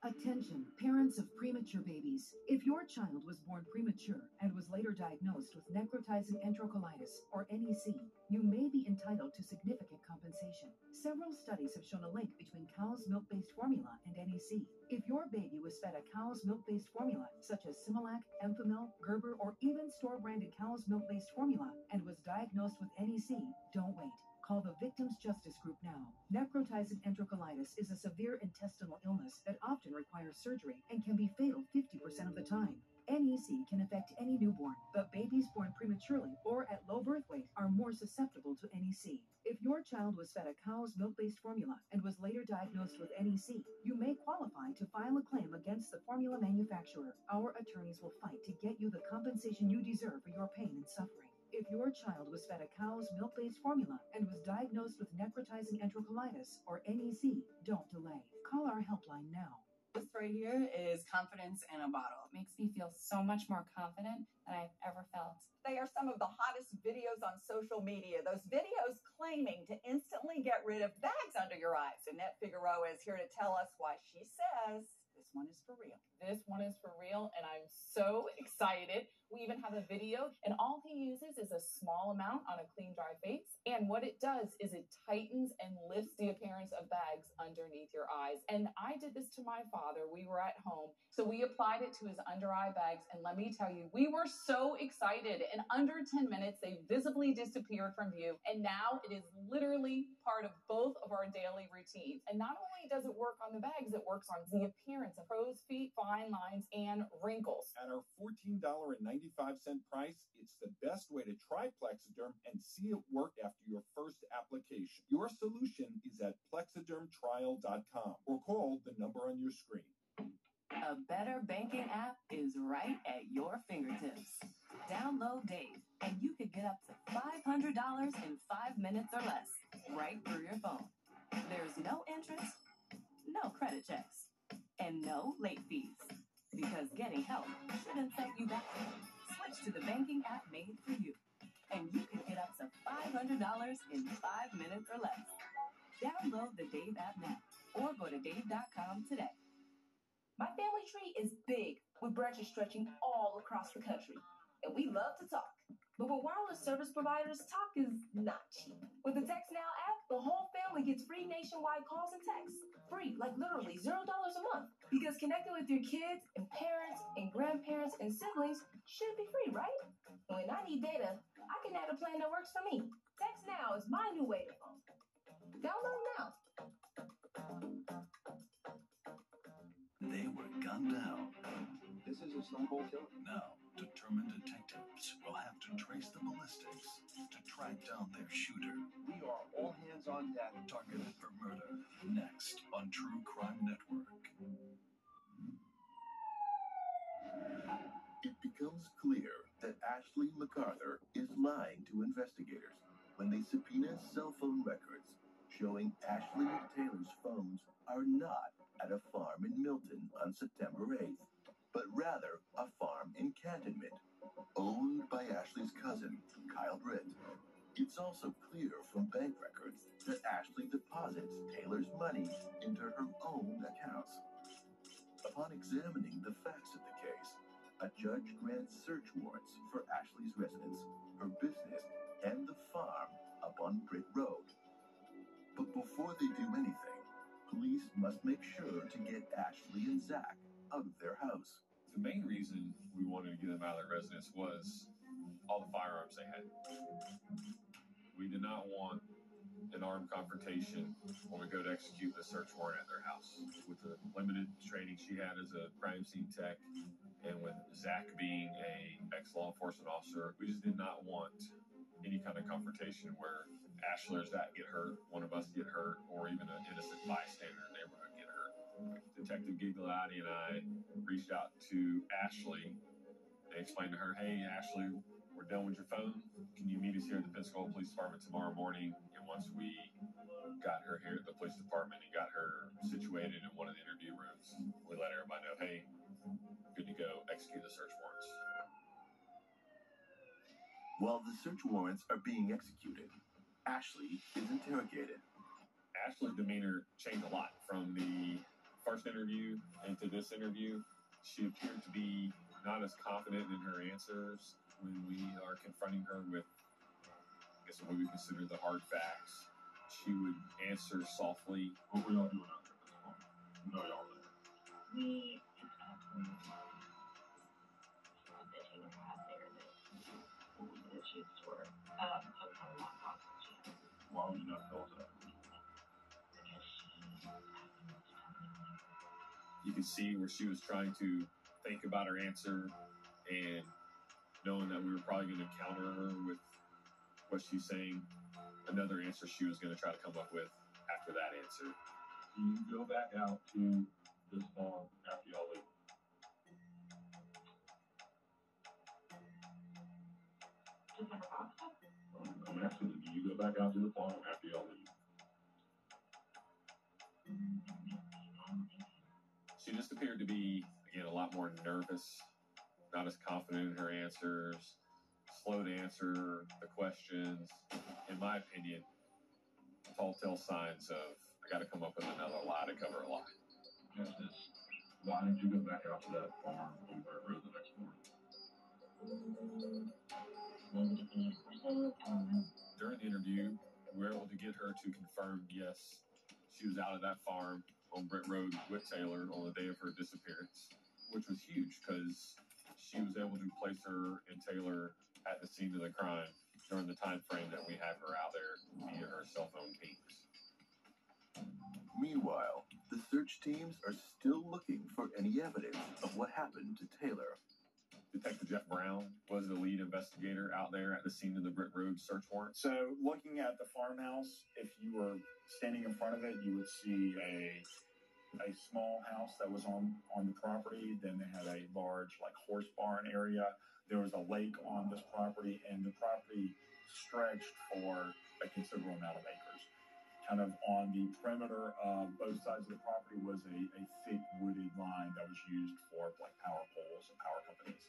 A Attention, parents of premature babies. If your child was born premature and was later diagnosed with necrotizing enterocolitis, or NEC, you may be entitled to significant compensation. Several studies have shown a link between cow's milk-based formula and NEC. If your baby was fed a cow's milk-based formula, such as Similac, Enfamil, Gerber, or even store-branded cow's milk-based formula, and was diagnosed with NEC, don't wait. Call the Victims' Justice Group now. Necrotizing enterocolitis is a severe intestinal illness that often requires surgery and can be fatal 50% of the time. NEC can affect any newborn, but babies born prematurely or at low birth weight are more susceptible to NEC. If your child was fed a cow's milk-based formula and was later diagnosed with NEC, you may qualify to file a claim against the formula manufacturer. Our attorneys will fight to get you the compensation you deserve for your pain and suffering. If your child was fed a cow's milk-based formula and was diagnosed with necrotizing enterocolitis, or NEC, don't delay. Call our helpline now. This right here is confidence in a bottle. It makes me feel so much more confident than I've ever felt. They are some of the hottest videos on social media. Those videos claiming to instantly get rid of bags under your eyes. Annette Figueroa is here to tell us why she says this one is for real. This one is for real, and I'm so excited. We even have a video, and all he uses is a small amount on a clean, dry face. And what it does is it tightens and lifts the appearance of bags underneath your eyes. And I did this to my father. We were at home, so we applied it to his under eye bags. And let me tell you, we were so excited. In under 10 minutes, they visibly disappeared from view. And now it is literally part of both of our daily routines. And not only does it work on the bags, it works on the appearance of crow's feet, fine lines, and wrinkles. At our $14.95 price, it's the best way to try Plexiderm and see it work after your first application. Your solution is at plexidermtrial.com or call the number on your screen. A better banking app is right at your fingertips. Download Dave, and you could get up to $500 in 5 minutes or less, right through your phone. There's no interest, no credit checks, and no late fees. Because getting help shouldn't set you back. Switch to the banking app made for you, and you can get up to $500 in 5 minutes or less. Download the Dave app now, or go to dave.com today. My family tree is big, with branches stretching all across the country, and we love to talk. But with wireless service providers, talk is not cheap. With the Text Now app, the whole family gets free nationwide calls and texts. Free, like literally $0 a month. Because connecting with your kids and parents and grandparents and siblings should be free, right? When I need data, I can add a plan that works for me. Text Now is my new way to phone. Download now. They were gunned down. This is a snowball killer. Now, determined detectives will have to trace the ballistics to track down their shooter. We are all hands on deck. Targeted for murder. Next on True Crime Network. It becomes clear that Ashley MacArthur is lying to investigators when they subpoena cell phone records showing Ashley and Taylor's phones are not at a farm in Milton on September 8th, but rather a farm in Cantonment, owned by Ashley's cousin, Kyle Britt. It's also clear from bank records that Ashley deposits Taylor's money into her own accounts. Upon examining the facts of the case, a judge grants search warrants for Ashley's residence, her business, and the farm up on Britt Road. But before they do anything, police must make sure to get Ashley and Zach out of their house. The main reason we wanted to get them out of their residence was all the firearms they had. We did not want an armed confrontation when we go to execute the search warrant at their house. With the limited training she had as a crime scene tech, and with Zach being a ex-law enforcement officer, we just did not want any kind of confrontation where Ashley or Zach get hurt, one of us get hurt, or even an innocent bystander in the neighborhood get hurt. Detective Gigliotti and I reached out to Ashley and explained to her, hey, Ashley, we're done with your phone. Can you meet us here at the Pensacola Police Department tomorrow morning? And once we got her here at the police department and got her situated in one of the interview rooms, we let everybody know, hey, good to go, execute the search warrants. While the search warrants are being executed, Ashley is interrogated. Ashley's demeanor changed a lot from the first interview into this interview, she appeared to be not as confident in her answers when we are confronting her with, I guess, what we consider the hard facts. She would answer softly. What were y'all doing out there? No, y'all there. We just got some stuff that Taylor had there that the shoes were some not possible. Why would you not tell us that? Because she asked me to tell me. You could see where she was trying to think about her answer, and knowing that we were probably going to counter her with what she's saying, another answer she was going to try to come up with after that answer. Do you go back out to this farm after y'all leave? Just like a pasta? I'm asking you, do you go back out to the farm after y'all leave? She just appeared to be, again, a lot more nervous, not as confident in her answers, slow to answer the questions. In my opinion, telltale signs of, I got to come up with another lie to cover a lie. Justice, why didn't you go back out to that farm on Bird Road the next morning? During the interview, we were able to get her to confirm, yes, she was out at that farm on Brent Road with Taylor on the day of her disappearance, which was huge because she was able to place her and Taylor at the scene of the crime during the time frame that we have her out there via her cell phone pings. Meanwhile, the search teams are still looking for any evidence of what happened to Taylor. Detective Jeff Brown was the lead investigator out there at the scene of the Britt Road search warrant. So looking at the farmhouse, if you were standing in front of it, you would see a small house that was on the property. Then they had a large horse barn area. There was a lake on this property, and the property stretched for a considerable amount of acres. Kind of on the perimeter of both sides of the property was a thick wooded line that was used for power poles and power companies.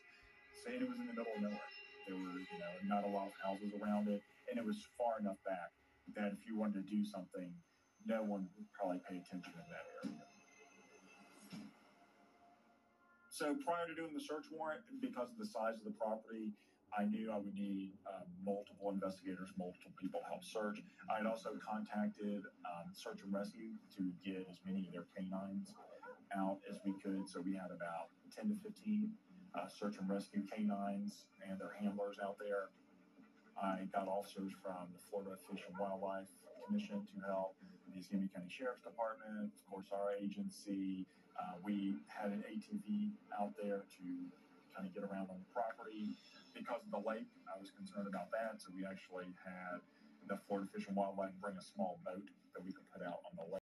So, and it was in the middle of nowhere. There were, not a lot of houses around it, and it was far enough back that if you wanted to do something, no one would probably pay attention in that area. So prior to doing the search warrant, because of the size of the property, I knew I would need multiple investigators, multiple people to help search. I had also contacted Search and Rescue to get as many of their canines out as we could. So we had about 10 to 15 Search and Rescue canines and their handlers out there. I got officers from the Florida Fish and Wildlife Commission to help, the Escambia County Sheriff's Department, of course, our agency. We had an ATV out there to kind of get around on the property. Because of the lake, I was concerned about that, so we actually had the Florida Fish and Wildlife bring a small boat that we could put out on the lake.